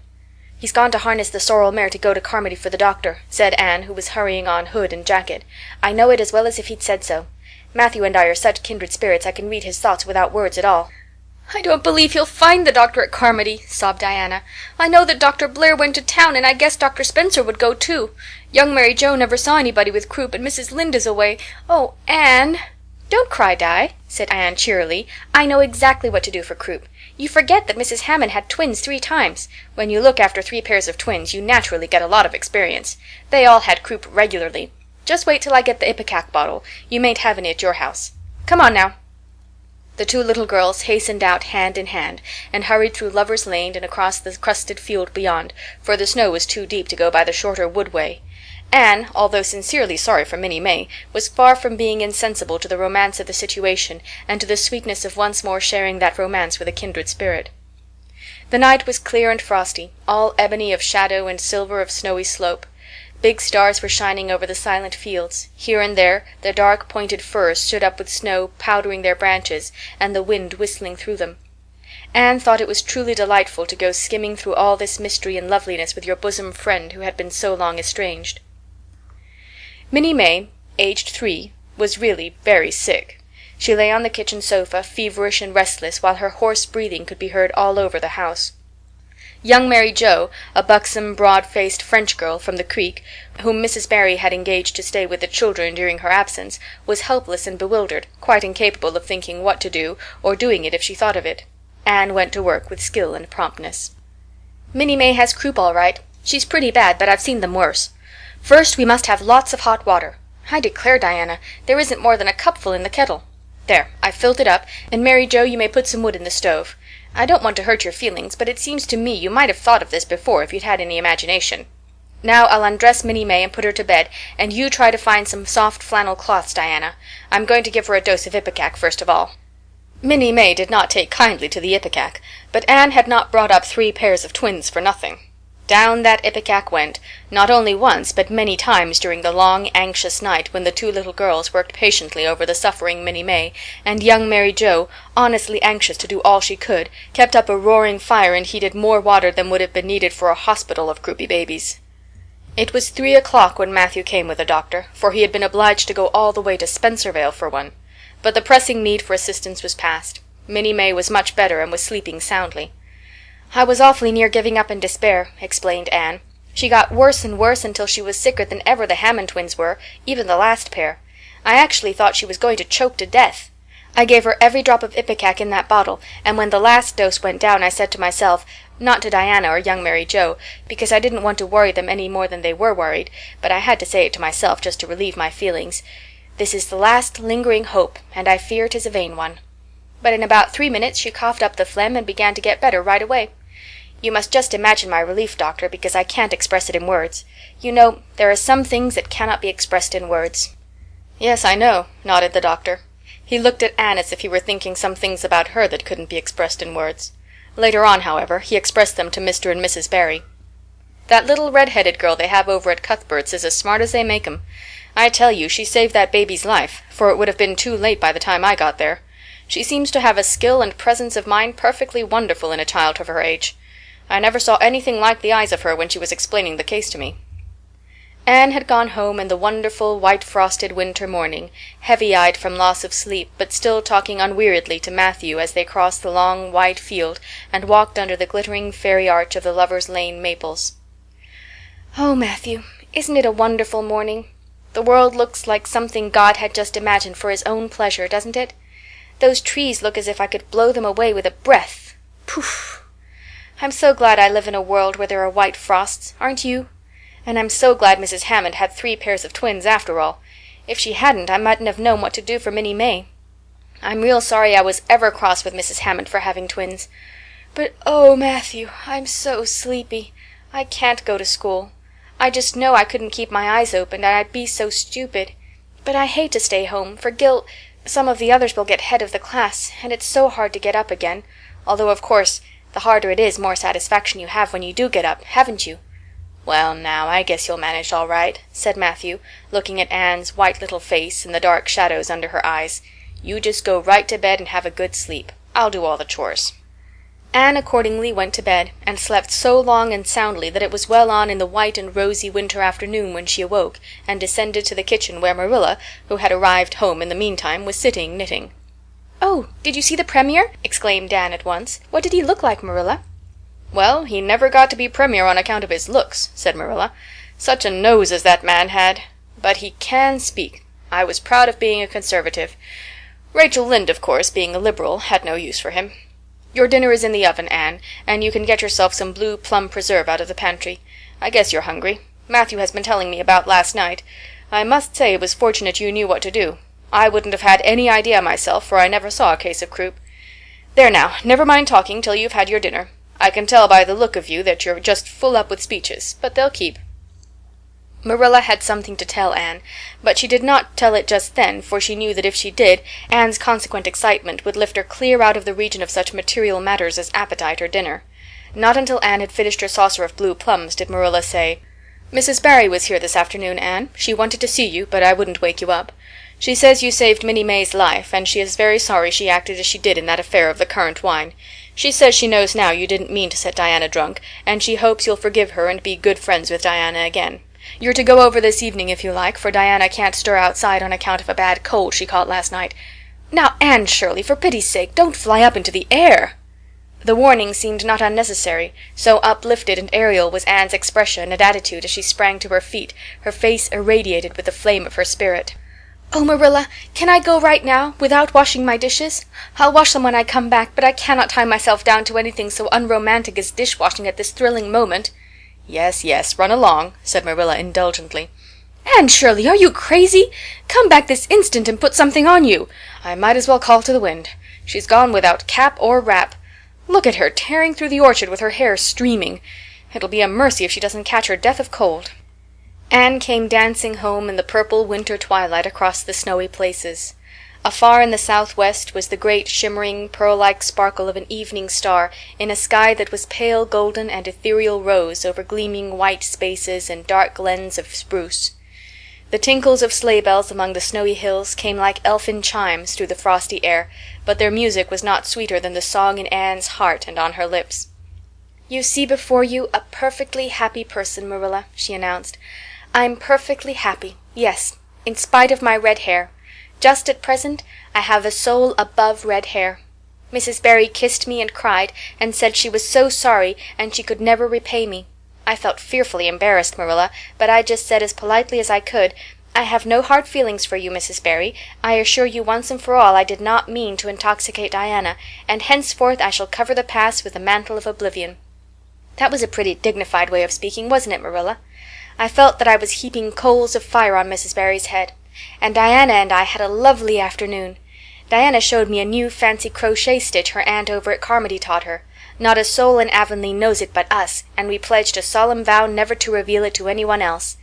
"He's gone to harness the sorrel mare to go to Carmody for the doctor," said Anne, who was hurrying on hood and jacket. "I know it as well as if he'd said so. Matthew and I are such kindred spirits I can read his thoughts without words at all." "I don't believe he'll find the doctor at Carmody," sobbed Diana. "I know that Dr. Blair went to town, and I guess Dr. Spencer would go too. Young Mary Joe never saw anybody with croup, and Mrs. Lynde is away. Oh, Anne!" "Don't cry, Di," said Anne cheerily. "I know exactly what to do for croup. You forget that Mrs. Hammond had twins 3 times. When you look after 3 pairs of twins, you naturally get a lot of experience. They all had croup regularly. Just wait till I get the ipecac bottle. You mayn't have any at your house. Come on now." The 2 little girls hastened out hand in hand, and hurried through Lover's Lane and across the crusted field beyond, for the snow was too deep to go by the shorter wood way. Anne, although sincerely sorry for Minnie May, was far from being insensible to the romance of the situation and to the sweetness of once more sharing that romance with a kindred spirit. The night was clear and frosty, all ebony of shadow and silver of snowy slope. Big stars were shining over the silent fields. Here and there the dark pointed firs stood up with snow powdering their branches and the wind whistling through them. Anne thought it was truly delightful to go skimming through all this mystery and loveliness with your bosom friend who had been so long estranged. Minnie May, aged 3, was really very sick. She lay on the kitchen sofa, feverish and restless, while her hoarse breathing could be heard all over the house. Young Mary Joe, a buxom, broad-faced French girl from the Creek, whom Mrs. Barry had engaged to stay with the children during her absence, was helpless and bewildered, quite incapable of thinking what to do, or doing it if she thought of it. Anne went to work with skill and promptness. "Minnie May has croup all right. She's pretty bad, but I've seen them worse. First, we must have lots of hot water. I declare, Diana, there isn't more than a cupful in the kettle. There, I've filled it up, and Mary Joe, you may put some wood in the stove. I don't want to hurt your feelings, but it seems to me you might have thought of this before if you'd had any imagination. Now I'll undress Minnie May and put her to bed, and you try to find some soft flannel cloths, Diana. I'm going to give her a dose of ipecac first of all." Minnie May did not take kindly to the ipecac, but Anne had not brought up 3 pairs of twins for nothing. Down that ipecac went, not only once but many times during the long, anxious night when the 2 little girls worked patiently over the suffering Minnie May, and young Mary Joe, honestly anxious to do all she could, kept up a roaring fire and heated more water than would have been needed for a hospital of croupy babies. It was 3 o'clock when Matthew came with a doctor, for he had been obliged to go all the way to Spencervale for one. But the pressing need for assistance was past. Minnie May was much better and was sleeping soundly. "I was awfully near giving up in despair," explained Anne. "She got worse and worse until she was sicker than ever the Hammond twins were, even the last pair. I actually thought she was going to choke to death. I gave her every drop of ipecac in that bottle, and when the last dose went down I said to myself, not to Diana or young Mary Joe, because I didn't want to worry them any more than they were worried, but I had to say it to myself just to relieve my feelings, 'This is the last lingering hope, and I fear 'tis a vain one.' But in about 3 minutes she coughed up the phlegm and began to get better right away. You must just imagine my relief, doctor, because I can't express it in words. You know, there are some things that cannot be expressed in words." "Yes, I know," nodded the doctor. He looked at Anne as if he were thinking some things about her that couldn't be expressed in words. Later on, however, he expressed them to Mr. and Mrs. Barry. "That little red-headed girl they have over at Cuthberts is as smart as they make 'em. I tell you, she saved that baby's life, for it would have been too late by the time I got there. She seems to have a skill and presence of mind perfectly wonderful in a child of her age. I never saw anything like the eyes of her when she was explaining the case to me." Anne had gone home in the wonderful white-frosted winter morning, heavy-eyed from loss of sleep, but still talking unweariedly to Matthew as they crossed the long white field and walked under the glittering fairy arch of the Lover's Lane maples. "Oh, Matthew, isn't it a wonderful morning? The world looks like something God had just imagined for his own pleasure, doesn't it? Those trees look as if I could blow them away with a breath. Poof! I'm so glad I live in a world where there are white frosts, aren't you? And I'm so glad Mrs. Hammond had 3 pairs of twins after all. If she hadn't, I mightn't have known what to do for Minnie May. I'm real sorry I was ever cross with Mrs. Hammond for having twins. But oh, Matthew, I'm so sleepy. I can't go to school. I just know I couldn't keep my eyes open, and I'd be so stupid. But I hate to stay home, for some of the others will get head of the class, and it's so hard to get up again, although of course the harder it is, more satisfaction you have when you do get up, haven't you? Well, now, I guess you'll manage all right, said Matthew, looking at Anne's white little face and the dark shadows under her eyes. You just go right to bed and have a good sleep. I'll do all the chores. Anne accordingly went to bed, and slept so long and soundly that it was well on in the white and rosy winter afternoon when she awoke, and descended to the kitchen where Marilla, who had arrived home in the meantime, was sitting knitting. "Oh, did you see the Premier?" exclaimed Anne at once. "What did he look like, Marilla?" "Well, he never got to be Premier on account of his looks," said Marilla. "Such a nose as that man had. But he can speak. I was proud of being a Conservative. Rachel Lynde, of course, being a Liberal, had no use for him. Your dinner is in the oven, Anne, and you can get yourself some blue plum preserve out of the pantry. I guess you're hungry. Matthew has been telling me about last night. I must say it was fortunate you knew what to do. I wouldn't have had any idea myself, for I never saw a case of croup. There now, never mind talking till you've had your dinner. I can tell by the look of you that you're just full up with speeches, but they'll keep." Marilla had something to tell Anne, but she did not tell it just then, for she knew that if she did, Anne's consequent excitement would lift her clear out of the region of such material matters as appetite or dinner. Not until Anne had finished her saucer of blue plums did Marilla say, "Mrs. Barry was here this afternoon, Anne. She wanted to see you, but I wouldn't wake you up. She says you saved Minnie May's life, and she is very sorry she acted as she did in that affair of the currant wine. She says she knows now you didn't mean to set Diana drunk, and she hopes you'll forgive her and be good friends with Diana again. You're to go over this evening if you like, for Diana can't stir outside on account of a bad cold she caught last night. Now, Anne Shirley, for pity's sake, don't fly up into the air." The warning seemed not unnecessary, so uplifted and aerial was Anne's expression and attitude as she sprang to her feet, her face irradiated with the flame of her spirit. "Oh, Marilla, can I go right now, without washing my dishes? I'll wash them when I come back, but I cannot tie myself down to anything so unromantic as dishwashing at this thrilling moment." "Yes, yes, run along," said Marilla indulgently. "Anne Shirley, are you crazy? Come back this instant and put something on you. I might as well call to the wind. She's gone without cap or wrap. Look at her, tearing through the orchard with her hair streaming. It'll be a mercy if she doesn't catch her death of cold." Anne came dancing home in the purple winter twilight across the snowy places. Afar in the southwest was the great shimmering pearl-like sparkle of an evening star in a sky that was pale golden and ethereal rose over gleaming white spaces and dark glens of spruce. The tinkles of sleigh bells among the snowy hills came like elfin chimes through the frosty air, but their music was not sweeter than the song in Anne's heart and on her lips. "You see before you a perfectly happy person, Marilla," she announced. "I'm perfectly happy, yes, in spite of my red hair. Just at present I have a soul above red hair. Mrs. Barry kissed me and cried, and said she was so sorry and she could never repay me. I felt fearfully embarrassed, Marilla, but I just said as politely as I could, 'I have no hard feelings for you, Mrs. Barry. I assure you once and for all I did not mean to intoxicate Diana, and henceforth I shall cover the past with the mantle of oblivion.' That was a pretty dignified way of speaking, wasn't it, Marilla? I felt that I was heaping coals of fire on Mrs. Barry's head. And Diana and I had a lovely afternoon. Diana showed me a new fancy crochet stitch her aunt over at Carmody taught her. Not a soul in Avonlea knows it but us, and we pledged a solemn vow never to reveal it to anyone else.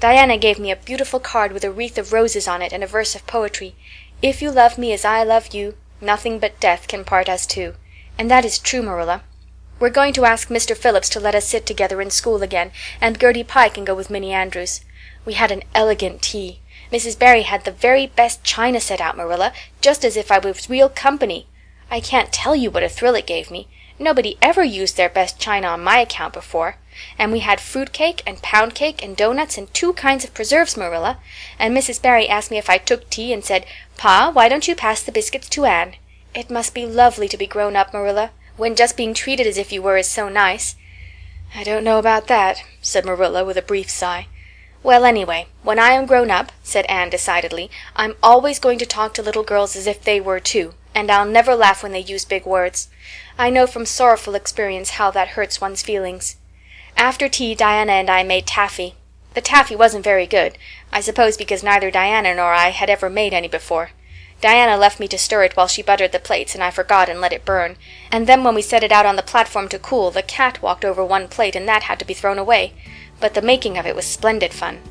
Diana gave me a beautiful card with a wreath of roses on it and a verse of poetry. 'If you love me as I love you, nothing but death can part us two.' And that is true, Marilla. We're going to ask Mr. Phillips to let us sit together in school again, and Gertie Pye can go with Minnie Andrews. We had an elegant tea. Mrs. Barry had the very best china set out, Marilla, just as if I was real company. I can't tell you what a thrill it gave me. Nobody ever used their best china on my account before. And we had fruit cake and pound cake and doughnuts and 2 kinds of preserves, Marilla. And Mrs. Barry asked me if I took tea and said, 'Pa, why don't you pass the biscuits to Anne?' It must be lovely to be grown up, Marilla, when just being treated as if you were is so nice." "I don't know about that," said Marilla with a brief sigh. "Well, anyway, when I am grown up," said Anne decidedly, "I'm always going to talk to little girls as if they were too, and I'll never laugh when they use big words. I know from sorrowful experience how that hurts one's feelings. After tea Diana and I made taffy. The taffy wasn't very good, I suppose because neither Diana nor I had ever made any before. Diana left me to stir it while she buttered the plates, and I forgot and let it burn. And then when we set it out on the platform to cool, the cat walked over one plate and that had to be thrown away. But the making of it was splendid fun.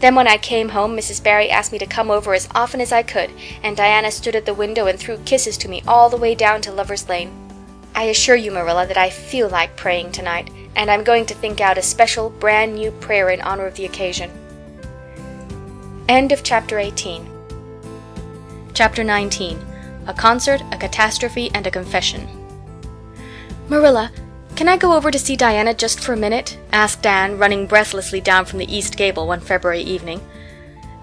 Then when I came home, Mrs. Barry asked me to come over as often as I could, and Diana stood at the window and threw kisses to me all the way down to Lover's Lane. I assure you, Marilla, that I feel like praying tonight, and I'm going to think out a special, brand new prayer in honor of the occasion. End of Chapter 18. Chapter 19. A Concert, a Catastrophe, and a Confession. Marilla, can I go over to see Diana just for a minute? Asked Anne, running breathlessly down from the east gable one February evening.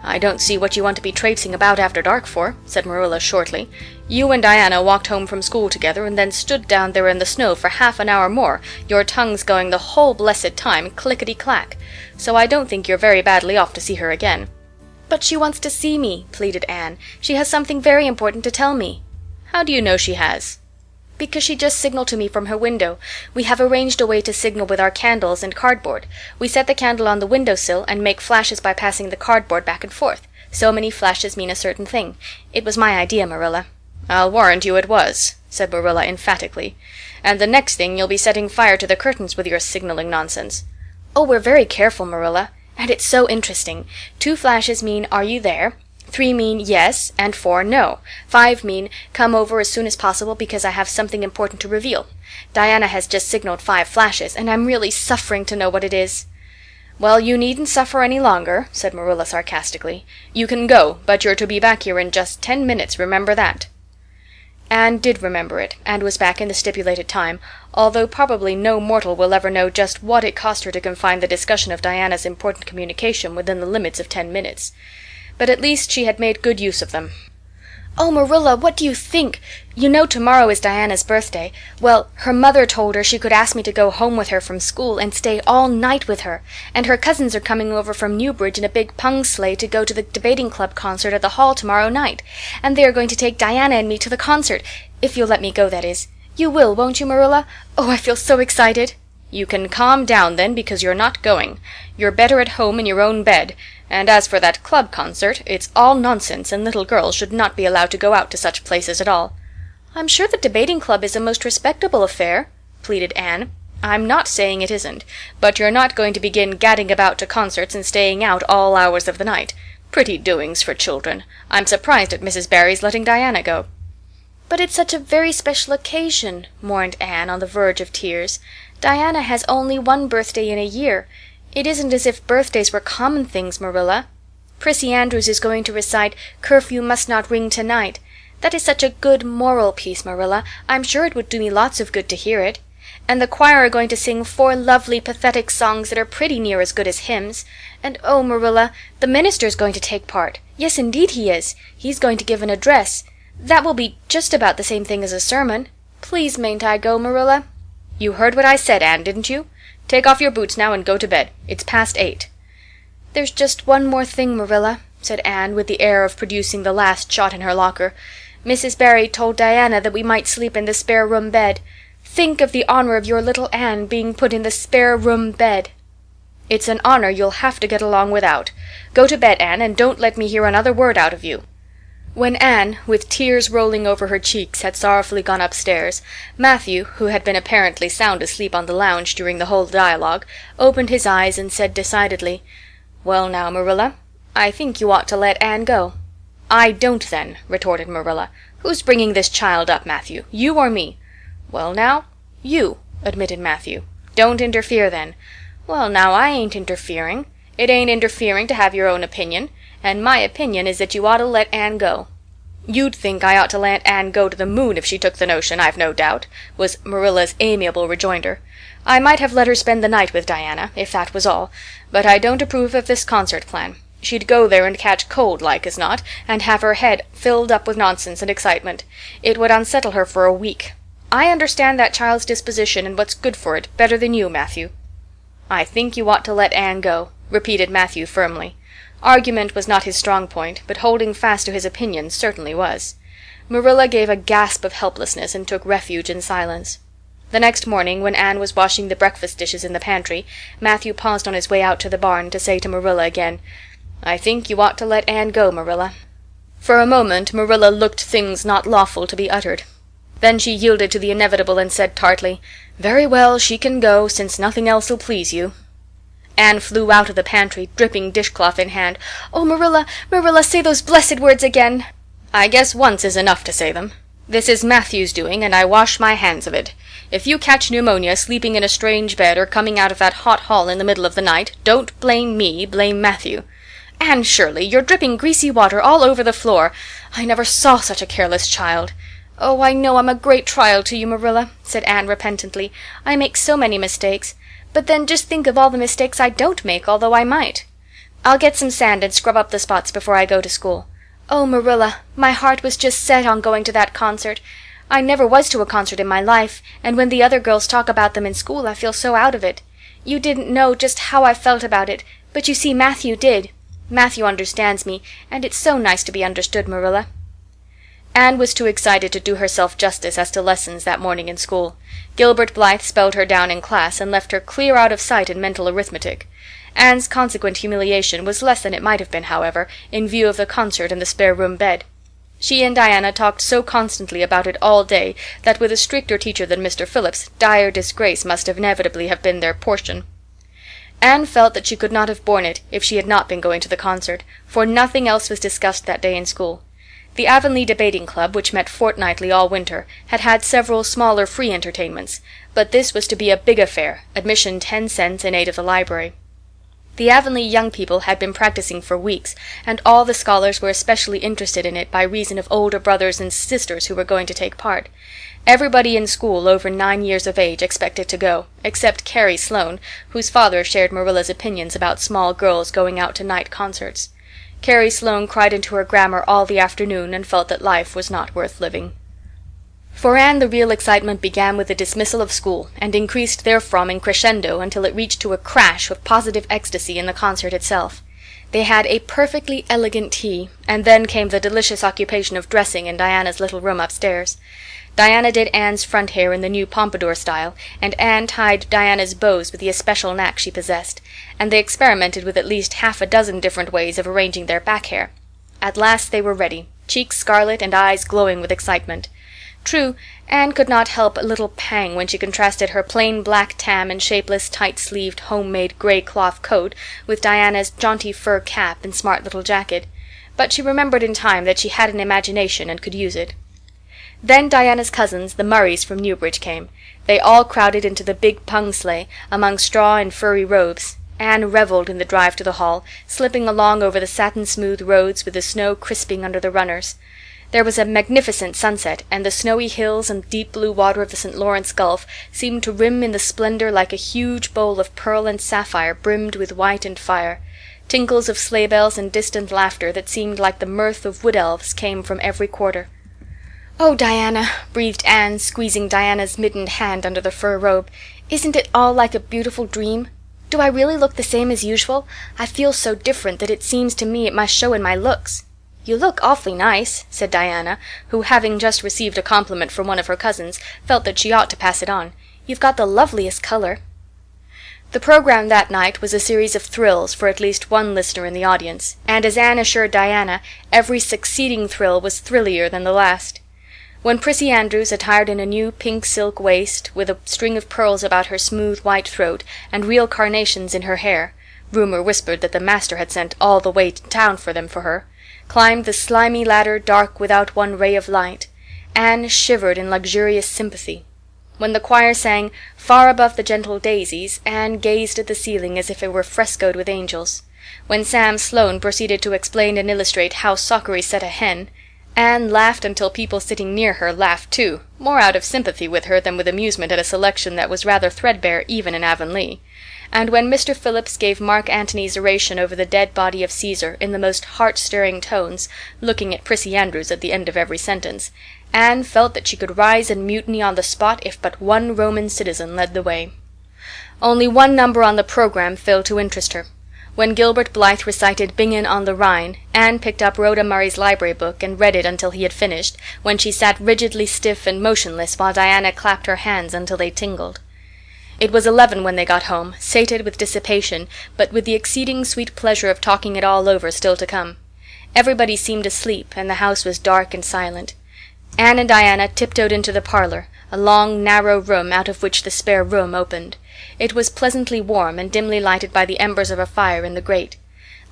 I don't see what you want to be traipsing about after dark for, said Marilla shortly. You and Diana walked home from school together and then stood down there in the snow for half an hour more, your tongues going the whole blessed time clickety-clack. So I don't think you're very badly off to see her again. But she wants to see me, pleaded Anne. She has something very important to tell me. How do you know she has? Because she just signaled to me from her window. We have arranged a way to signal with our candles and cardboard. We set the candle on the windowsill and make flashes by passing the cardboard back and forth. So many flashes mean a certain thing. It was my idea, Marilla. I'll warrant you it was, said Marilla emphatically. And the next thing you'll be setting fire to the curtains with your signaling nonsense. Oh, we're very careful, Marilla. And it's so interesting. 2 flashes mean, are you there? 3 mean yes, and 4 no. 5 mean come over as soon as possible because I have something important to reveal. Diana has just signaled 5 flashes, and I'm really suffering to know what it is. Well, you needn't suffer any longer, said Marilla sarcastically. You can go, but you're to be back here in just 10 minutes, remember that. Anne did remember it, and was back in the stipulated time, although probably no mortal will ever know just what it cost her to confine the discussion of Diana's important communication within the limits of 10 minutes. But at least she had made good use of them. Oh, Marilla, what do you think? You know tomorrow is Diana's birthday. Well, her mother told her she could ask me to go home with her from school and stay all night with her, and her cousins are coming over from Newbridge in a big pung sleigh to go to the debating club concert at the hall tomorrow night, and they are going to take Diana and me to the concert, if you'll let me go, that is. You will, won't you, Marilla? Oh, I feel so excited. You can calm down then, because you're not going. You're better at home in your own bed. And as for that club concert, it's all nonsense, and little girls should not be allowed to go out to such places at all. I'm sure the debating club is a most respectable affair, pleaded Anne. I'm not saying it isn't, but you're not going to begin gadding about to concerts and staying out all hours of the night. Pretty doings for children. I'm surprised at Mrs. Barry's letting Diana go. But it's such a very special occasion, mourned Anne, on the verge of tears. Diana has only one birthday in a year. It isn't as if birthdays were common things, Marilla. Prissy Andrews is going to recite Curfew Must Not Ring Tonight. That is such a good moral piece, Marilla. I'm sure it would do me lots of good to hear it. And the choir are going to sing 4 lovely pathetic songs that are pretty near as good as hymns. And oh, Marilla, the minister's going to take part. Yes, indeed he is. He's going to give an address. That will be just about the same thing as a sermon. Please mayn't I go, Marilla? You heard what I said, Anne, didn't you? Take off your boots now and go to bed. It's past 8. There's just one more thing, Marilla, said Anne, with the air of producing the last shot in her locker. Mrs. Barry told Diana that we might sleep in the spare room bed. Think of the honor of your little Anne being put in the spare room bed. It's an honor you'll have to get along without. Go to bed, Anne, and don't let me hear another word out of you. When Anne, with tears rolling over her cheeks, had sorrowfully gone upstairs, Matthew, who had been apparently sound asleep on the lounge during the whole dialogue, opened his eyes and said decidedly, "Well now, Marilla, I think you ought to let Anne go." "I don't, then," retorted Marilla. "Who's bringing this child up, Matthew, you or me?" "Well now, you," admitted Matthew. "Don't interfere, then." "Well now, I ain't interfering. It ain't interfering to have your own opinion, and my opinion is that you ought to let Anne go." "You'd think I ought to let Anne go to the moon if she took the notion, I've no doubt," was Marilla's amiable rejoinder. "I might have let her spend the night with Diana, if that was all, but I don't approve of this concert plan. She'd go there and catch cold, like as not, and have her head filled up with nonsense and excitement. It would unsettle her for a week. I understand that child's disposition and what's good for it better than you, Matthew." "I think you ought to let Anne go," repeated Matthew firmly. Argument was not his strong point, but holding fast to his opinion certainly was. Marilla gave a gasp of helplessness and took refuge in silence. The next morning, when Anne was washing the breakfast dishes in the pantry, Matthew paused on his way out to the barn to say to Marilla again, "I think you ought to let Anne go, Marilla." For a moment Marilla looked things not lawful to be uttered. Then she yielded to the inevitable and said tartly, "Very well, she can go, since nothing else'll please you." Anne flew out of the pantry, dripping dishcloth in hand. "Oh, Marilla, Marilla, say those blessed words again." "I guess once is enough to say them. This is Matthew's doing, and I wash my hands of it. If you catch pneumonia sleeping in a strange bed or coming out of that hot hall in the middle of the night, don't blame me, blame Matthew. Anne Shirley, you're dripping greasy water all over the floor. I never saw such a careless child." "Oh, I know I'm a great trial to you, Marilla," said Anne repentantly. "I make so many mistakes. But then just think of all the mistakes I don't make, although I might. I'll get some sand and scrub up the spots before I go to school. Oh, Marilla, my heart was just set on going to that concert. I never was to a concert in my life, and when the other girls talk about them in school I feel so out of it. You didn't know just how I felt about it, but you see Matthew did. Matthew understands me, and it's so nice to be understood, Marilla." Anne was too excited to do herself justice as to lessons that morning in school. Gilbert Blythe spelled her down in class and left her clear out of sight in mental arithmetic. Anne's consequent humiliation was less than it might have been, however, in view of the concert and the spare-room bed. She and Diana talked so constantly about it all day that with a stricter teacher than Mr. Phillips, dire disgrace must inevitably have been their portion. Anne felt that she could not have borne it if she had not been going to the concert, for nothing else was discussed that day in school. The Avonlea Debating Club, which met fortnightly all winter, had had several smaller free entertainments, but this was to be a big affair, admission 10 cents in aid of the library. The Avonlea young people had been practicing for weeks, and all the scholars were especially interested in it by reason of older brothers and sisters who were going to take part. Everybody in school over 9 years of age expected to go, except Carrie Sloane, whose father shared Marilla's opinions about small girls going out to night concerts. Carrie Sloane cried into her grammar all the afternoon and felt that life was not worth living. For Anne the real excitement began with the dismissal of school, and increased therefrom in crescendo until it reached to a crash of positive ecstasy in the concert itself. They had a perfectly elegant tea, and then came the delicious occupation of dressing in Diana's little room upstairs. Diana did Anne's front hair in the new pompadour style, and Anne tied Diana's bows with the especial knack she possessed, and they experimented with at least half a dozen different ways of arranging their back hair. At last they were ready, cheeks scarlet and eyes glowing with excitement. True, Anne could not help a little pang when she contrasted her plain black tam and shapeless, tight-sleeved, home-made gray cloth coat with Diana's jaunty fur cap and smart little jacket, but she remembered in time that she had an imagination and could use it. Then Diana's cousins, the Murrays from Newbridge, came. They all crowded into the big pung sleigh, among straw and furry robes. Anne revelled in the drive to the hall, slipping along over the satin-smooth roads with the snow crisping under the runners. There was a magnificent sunset, and the snowy hills and deep blue water of the St. Lawrence Gulf seemed to rim in the splendor like a huge bowl of pearl and sapphire brimmed with white and fire. Tinkles of sleigh bells and distant laughter that seemed like the mirth of wood-elves came from every quarter. "Oh, Diana," breathed Anne, squeezing Diana's mittened hand under the fur robe, "isn't it all like a beautiful dream? Do I really look the same as usual? I feel so different that it seems to me it must show in my looks." "You look awfully nice," said Diana, who, having just received a compliment from one of her cousins, felt that she ought to pass it on. "You've got the loveliest color." The program that night was a series of thrills for at least one listener in the audience, and as Anne assured Diana, every succeeding thrill was thrillier than the last. When Prissy Andrews, attired in a new pink silk waist, with a string of pearls about her smooth white throat, and real carnations in her hair, rumor whispered that the master had sent all the way to town for them for her, climbed the slimy ladder dark without one ray of light, Anne shivered in luxurious sympathy. When the choir sang "Far Above the Gentle Daisies," Anne gazed at the ceiling as if it were frescoed with angels. When Sam Sloane proceeded to explain and illustrate how Sockery set a hen, Anne laughed until people sitting near her laughed too, more out of sympathy with her than with amusement at a selection that was rather threadbare even in Avonlea. And when Mr. Phillips gave Mark Antony's oration over the dead body of Caesar in the most heart-stirring tones, looking at Prissy Andrews at the end of every sentence, Anne felt that she could rise and mutiny on the spot if but one Roman citizen led the way. Only one number on the program failed to interest her. When Gilbert Blythe recited Bingen on the Rhine, Anne picked up Rhoda Murray's library book and read it until he had finished, when she sat rigidly stiff and motionless while Diana clapped her hands until they tingled. It was 11 when they got home, sated with dissipation, but with the exceeding sweet pleasure of talking it all over still to come. Everybody seemed asleep, and the house was dark and silent. Anne and Diana tiptoed into the parlor, a long, narrow room out of which the spare room opened. It was pleasantly warm and dimly lighted by the embers of a fire in the grate.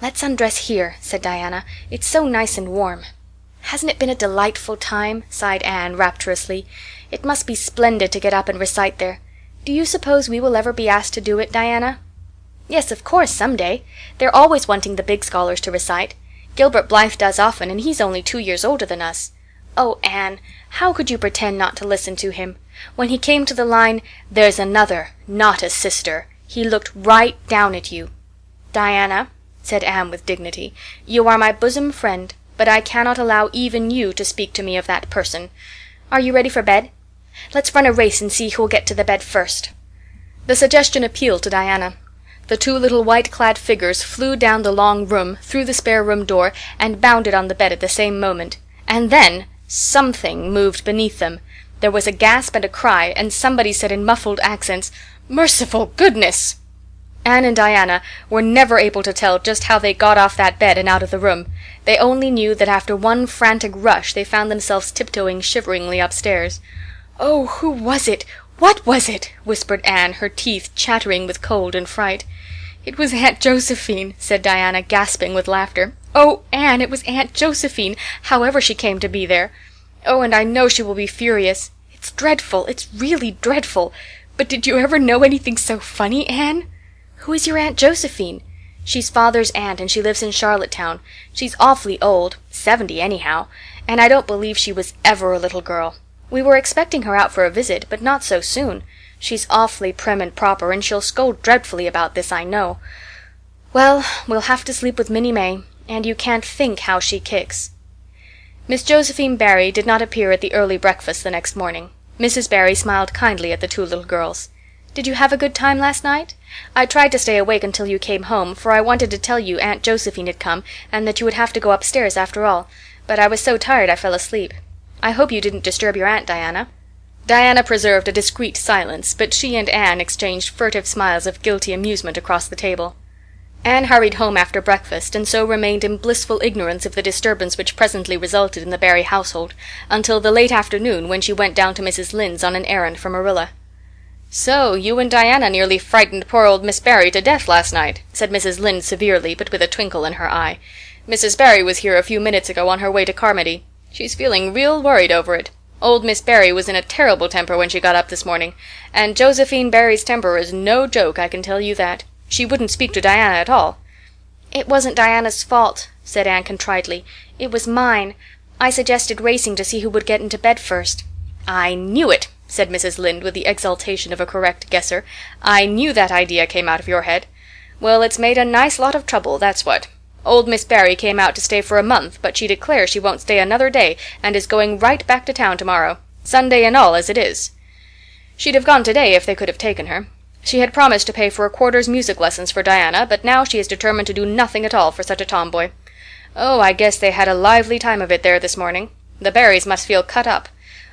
"Let's undress here," said Diana. "It's so nice and warm." "Hasn't it been a delightful time?" sighed Anne rapturously. "It must be splendid to get up and recite there. Do you suppose we will ever be asked to do it, Diana?" "Yes, of course, some day. They're always wanting the big scholars to recite. Gilbert Blythe does often, and he's only 2 years older than us." "Oh, Anne, how could you pretend not to listen to him? When he came to the line, 'There's another, not a sister,' he looked right down at you." "Diana," said Anne with dignity, "you are my bosom friend, but I cannot allow even you to speak to me of that person. Are you ready for bed? Let's run a race and see who'll get to the bed first." The suggestion appealed to Diana. The 2 little white-clad figures flew down the long room, through the spare room door, and bounded on the bed at the same moment. And then something moved beneath them. There was a gasp and a cry, and somebody said in muffled accents, "Merciful goodness!" Anne and Diana were never able to tell just how they got off that bed and out of the room. They only knew that after one frantic rush they found themselves tiptoeing shiveringly upstairs. "Oh, who was it? What was it?" whispered Anne, her teeth chattering with cold and fright. "It was Aunt Josephine," said Diana, gasping with laughter. "Oh, Anne, it was Aunt Josephine, however she came to be there. Oh, and I know she will be furious. It's dreadful, it's really dreadful. But did you ever know anything so funny, Anne?" "Who is your Aunt Josephine?" "She's Father's aunt, and she lives in Charlottetown. She's awfully old, 70 anyhow, and I don't believe she was ever a little girl. We were expecting her out for a visit, but not so soon. She's awfully prim and proper, and she'll scold dreadfully about this, I know. Well, we'll have to sleep with Minnie May, and you can't think how she kicks." Miss Josephine Barry did not appear at the early breakfast the next morning. Mrs. Barry smiled kindly at the 2 little girls. "Did you have a good time last night? I tried to stay awake until you came home, for I wanted to tell you Aunt Josephine had come, and that you would have to go upstairs after all, but I was so tired I fell asleep. I hope you didn't disturb your aunt, Diana." Diana preserved a discreet silence, but she and Anne exchanged furtive smiles of guilty amusement across the table. Anne hurried home after breakfast, and so remained in blissful ignorance of the disturbance which presently resulted in the Barry household, until the late afternoon, when she went down to Mrs. Lynde's on an errand for Marilla. "So you and Diana nearly frightened poor old Miss Barry to death last night," said Mrs. Lynde severely, but with a twinkle in her eye. "Mrs. Barry was here a few minutes ago on her way to Carmody. She's feeling real worried over it. Old Miss Barry was in a terrible temper when she got up this morning, and Josephine Barry's temper is no joke, I can tell you that. She wouldn't speak to Diana at all." "It wasn't Diana's fault," said Anne contritely. "It was mine. I suggested racing to see who would get into bed first." "I knew it," said Mrs. Lynde with the exultation of a correct guesser. "I knew that idea came out of your head. Well, it's made a nice lot of trouble, that's what. Old Miss Barry came out to stay for a month, but she declares she won't stay another day, and is going right back to town tomorrow, Sunday and all as it is. She'd have gone today if they could have taken her. She had promised to pay for a quarter's music lessons for Diana, but now she is determined to do nothing at all for such a tomboy. Oh, I guess they had a lively time of it there this morning. The Barrys must feel cut up.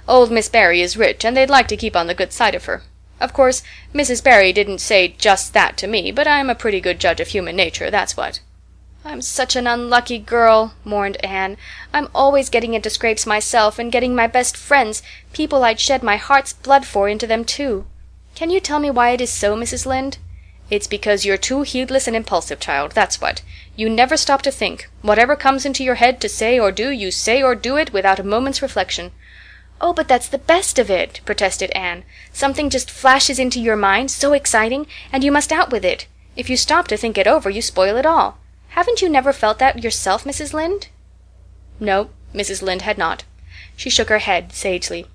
Old Miss Barry is rich, and they'd like to keep on the good side of her. Of course, Mrs. Barry didn't say just that to me, but I'm a pretty good judge of human nature, that's what." "I'm such an unlucky girl," mourned Anne. "I'm always getting into scrapes myself, and getting my best friends, people I'd shed my heart's blood for, into them too. Can you tell me why it is so, Mrs. Lynde?" "It's because you're too heedless and impulsive, child, that's what. You never stop to think. Whatever comes into your head to say or do, you say or do it without a moment's reflection." "Oh, but that's the best of it," protested Anne. "Something just flashes into your mind, so exciting, and you must out with it. If you stop to think it over, you spoil it all. Haven't you never felt that yourself, Mrs. Lynde?" No, Mrs. Lynde had not. She shook her head sagely.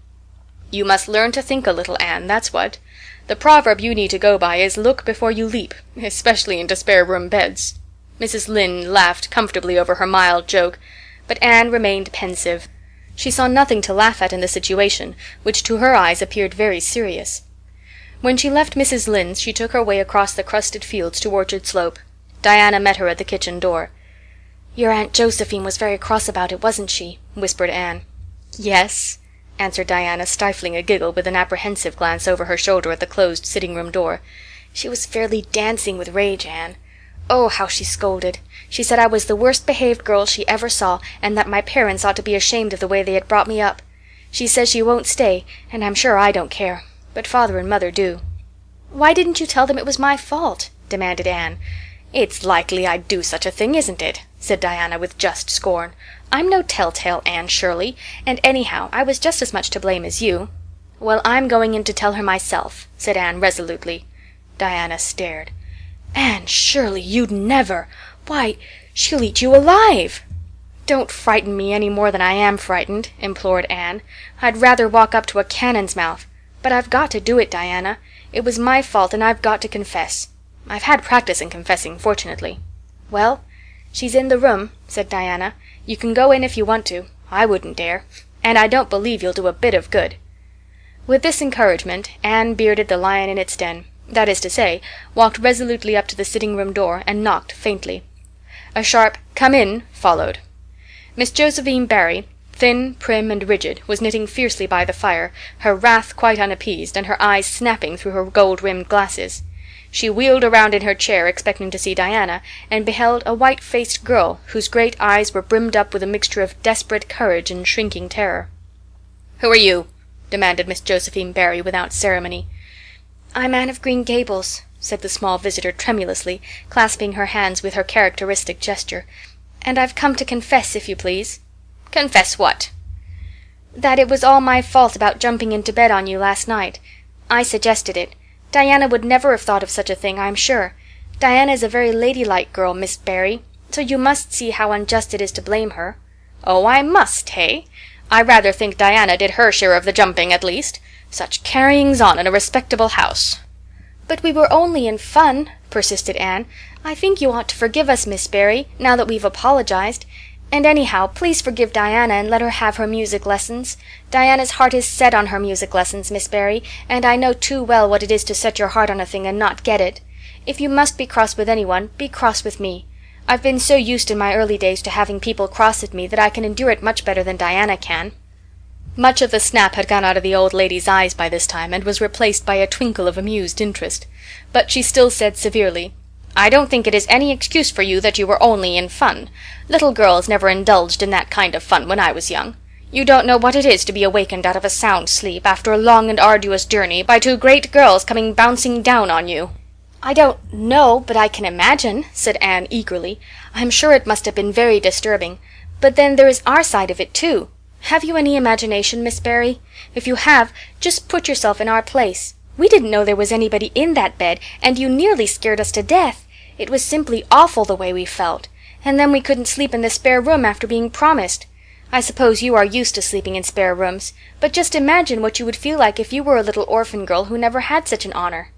"You must learn to think a little, Anne, that's what. The proverb you need to go by is 'look before you leap,' especially into spare-room beds." Mrs. Lynde laughed comfortably over her mild joke, but Anne remained pensive. She saw nothing to laugh at in the situation, which to her eyes appeared very serious. When she left Mrs. Lynde's she took her way across the crusted fields to Orchard Slope. Diana met her at the kitchen door. "Your Aunt Josephine was very cross about it, wasn't she?" whispered Anne. "Yes," answered Diana, stifling a giggle with an apprehensive glance over her shoulder at the closed sitting-room door. "She was fairly dancing with rage, Anne. Oh, how she scolded! She said I was the worst-behaved girl she ever saw, and that my parents ought to be ashamed of the way they had brought me up. She says she won't stay, and I'm sure I don't care, but father and mother do." "Why didn't you tell them it was my fault?" demanded Anne. "It's likely I'd do such a thing, isn't it?" said Diana with just scorn. "I'm no telltale Anne Shirley, and anyhow I was just as much to blame as you." "Well, I'm going in to tell her myself," said Anne resolutely. Diana stared. "Anne Shirley, you'd never! Why, she'll eat you alive!" "Don't frighten me any more than I am frightened," implored Anne. "I'd rather walk up to a cannon's mouth. But I've got to do it, Diana. It was my fault, and I've got to confess. I've had practice in confessing, fortunately." "Well, she's in the room," said Diana. "You can go in if you want to. I wouldn't dare. And I don't believe you'll do a bit of good." With this encouragement Anne bearded the lion in its den, that is to say, walked resolutely up to the sitting-room door and knocked faintly. A sharp "Come in" followed. Miss Josephine Barry, thin, prim, and rigid, was knitting fiercely by the fire, her wrath quite unappeased, and her eyes snapping through her gold-rimmed glasses. She wheeled around in her chair, expecting to see Diana, and beheld a white-faced girl whose great eyes were brimmed up with a mixture of desperate courage and shrinking terror. "Who are you?" demanded Miss Josephine Barry without ceremony. "I'm Anne of Green Gables," said the small visitor tremulously, clasping her hands with her characteristic gesture. "And I've come to confess, if you please." "Confess what?" "That it was all my fault about jumping into bed on you last night. I suggested it. Diana would never have thought of such a thing, I'm sure. Diana is a very ladylike girl, Miss Barry, so you must see how unjust it is to blame her." "Oh, I must, hey? I rather think Diana did her share of the jumping, at least. Such carryings on in a respectable house." "But we were only in fun," persisted Anne. "I think you ought to forgive us, Miss Barry, now that we've apologized. And anyhow, please forgive Diana and let her have her music lessons. Diana's heart is set on her music lessons, Miss Barry, and I know too well what it is to set your heart on a thing and not get it. If you must be cross with anyone, be cross with me. I've been so used in my early days to having people cross at me that I can endure it much better than Diana can." Much of the snap had gone out of the old lady's eyes by this time, and was replaced by a twinkle of amused interest. But she still said severely, "I don't think it is any excuse for you that you were only in fun. Little girls never indulged in that kind of fun when I was young. You don't know what it is to be awakened out of a sound sleep, after a long and arduous journey, by two great girls coming bouncing down on you." "I don't know, but I can imagine," said Anne eagerly. "I'm sure it must have been very disturbing. But then there is our side of it, too. Have you any imagination, Miss Barry? If you have, just put yourself in our place. We didn't know there was anybody in that bed, and you nearly scared us to death. It was simply awful the way we felt. And then we couldn't sleep in the spare room after being promised. I suppose you are used to sleeping in spare rooms, but just imagine what you would feel like if you were a little orphan girl who never had such an honor."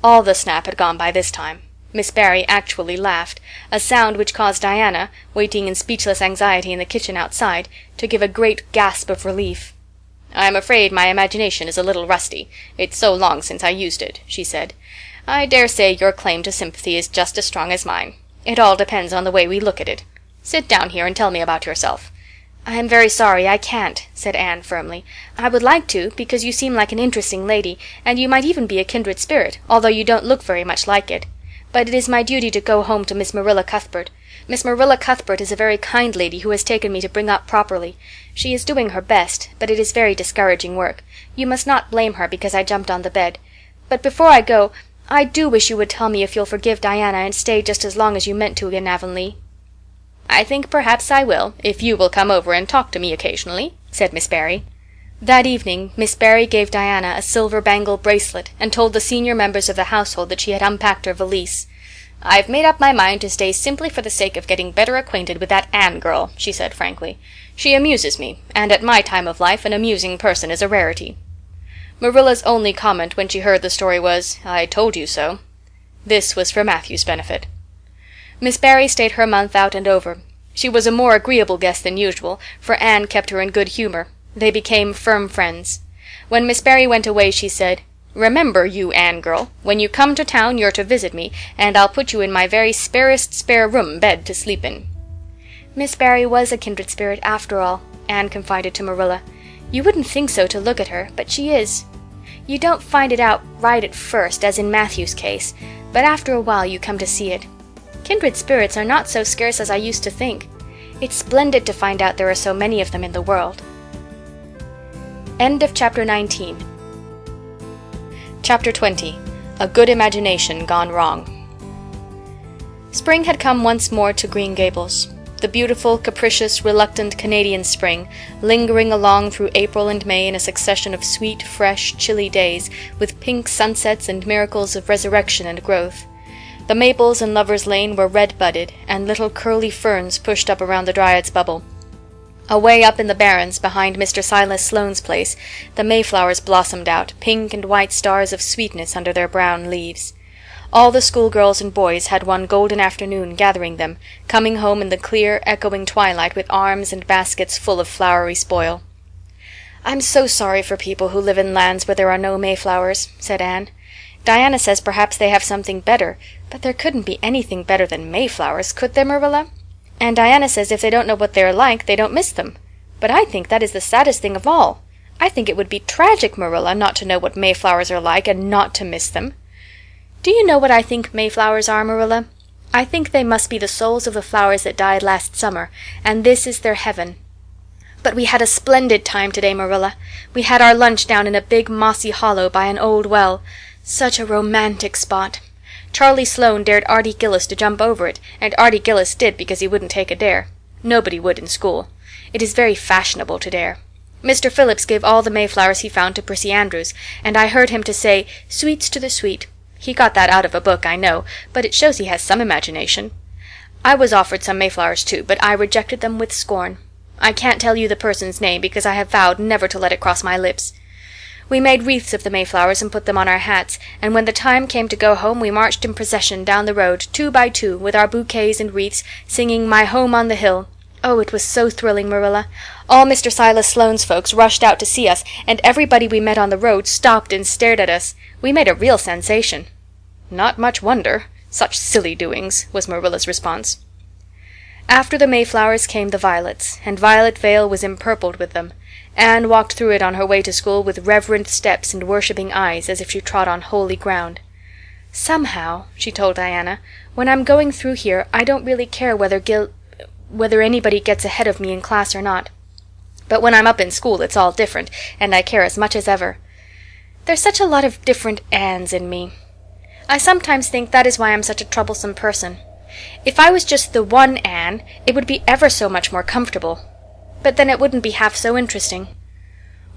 All the snap had gone by this time. Miss Barry actually laughed, a sound which caused Diana, waiting in speechless anxiety in the kitchen outside, to give a great gasp of relief. "I'm afraid my imagination is a little rusty. It's so long since I used it," she said. "I dare say your claim to sympathy is just as strong as mine. It all depends on the way we look at it. Sit down here and tell me about yourself." "I am very sorry I can't," said Anne firmly. "I would like to, because you seem like an interesting lady, and you might even be a kindred spirit, although you don't look very much like it. But it is my duty to go home to Miss Marilla Cuthbert. Miss Marilla Cuthbert is a very kind lady who has taken me to bring up properly. She is doing her best, but it is very discouraging work. You must not blame her because I jumped on the bed. But before I go, I do wish you would tell me if you'll forgive Diana and stay just as long as you meant to in Avonlea." "I think perhaps I will, if you will come over and talk to me occasionally," said Miss Barry. That evening Miss Barry gave Diana a silver bangle bracelet and told the senior members of the household that she had unpacked her valise. "I've made up my mind to stay simply for the sake of getting better acquainted with that Anne girl," she said frankly. "She amuses me, and at my time of life an amusing person is a rarity." Marilla's only comment when she heard the story was, "I told you so." This was for Matthew's benefit. Miss Barry stayed her month out and over. She was a more agreeable guest than usual, for Anne kept her in good humor. They became firm friends. When Miss Barry went away she said, Remember, you Anne girl, when you come to town you're to visit me, and I'll put you in my very sparest spare room bed to sleep in." Miss Barry was a kindred spirit after all, Anne confided to Marilla. You wouldn't think so to look at her, but she is. You don't find it out right at first, as in Matthew's case, but after a while you come to see it. Kindred spirits are not so scarce as I used to think. It's splendid to find out there are so many of them in the world. End of Chapter 19. Chapter 20. A Good Imagination Gone Wrong. Spring had come once more to Green Gables. The beautiful, capricious, reluctant Canadian spring, lingering along through April and May in a succession of sweet, fresh, chilly days, with pink sunsets and miracles of resurrection and growth. The maples in Lover's Lane were red-budded, and little curly ferns pushed up around the Dryad's Bubble. Away up in the barrens, behind Mr. Silas Sloane's place, the mayflowers blossomed out, pink and white stars of sweetness under their brown leaves. All the schoolgirls and boys had one golden afternoon gathering them, coming home in the clear, echoing twilight with arms and baskets full of flowery spoil. "I'm so sorry for people who live in lands where there are no mayflowers," said Anne. "Diana says perhaps they have something better, but there couldn't be anything better than mayflowers, could there, Marilla? And Diana says if they don't know what they're like, they don't miss them. But I think that is the saddest thing of all. I think it would be tragic, Marilla, not to know what mayflowers are like and not to miss them. Do you know what I think mayflowers are, Marilla? I think they must be the souls of the flowers that died last summer, and this is their heaven. But we had a splendid time today, Marilla. We had our lunch down in a big mossy hollow by an old well. Such a romantic spot. Charlie Sloane dared Artie Gillis to jump over it, and Artie Gillis did because he wouldn't take a dare. Nobody would in school. It is very fashionable to dare. Mr. Phillips gave all the mayflowers he found to Prissy Andrews, and I heard him to say, 'Sweets to the sweet.' He got that out of a book, I know, but it shows he has some imagination. I was offered some mayflowers too, but I rejected them with scorn. I can't tell you the person's name because I have vowed never to let it cross my lips. We made wreaths of the mayflowers and put them on our hats, and when the time came to go home we marched in procession down the road, 2 by 2, with our bouquets and wreaths, singing 'My Home on the Hill.' Oh, it was so thrilling, Marilla. All Mr. Silas Sloane's folks rushed out to see us, and everybody we met on the road stopped and stared at us. We made a real sensation." "Not much wonder. Such silly doings," was Marilla's response. After the mayflowers came the violets, and Violet Vale was empurpled with them. Anne walked through it on her way to school with reverent steps and worshipping eyes, as if she trod on holy ground. "Somehow," she told Diana, "when I'm going through here I don't really care whether anybody gets ahead of me in class or not. But when I'm up in school it's all different, and I care as much as ever. There's such a lot of different Annes in me. I sometimes think that is why I'm such a troublesome person. If I was just the one Anne, it would be ever so much more comfortable. But then it wouldn't be half so interesting."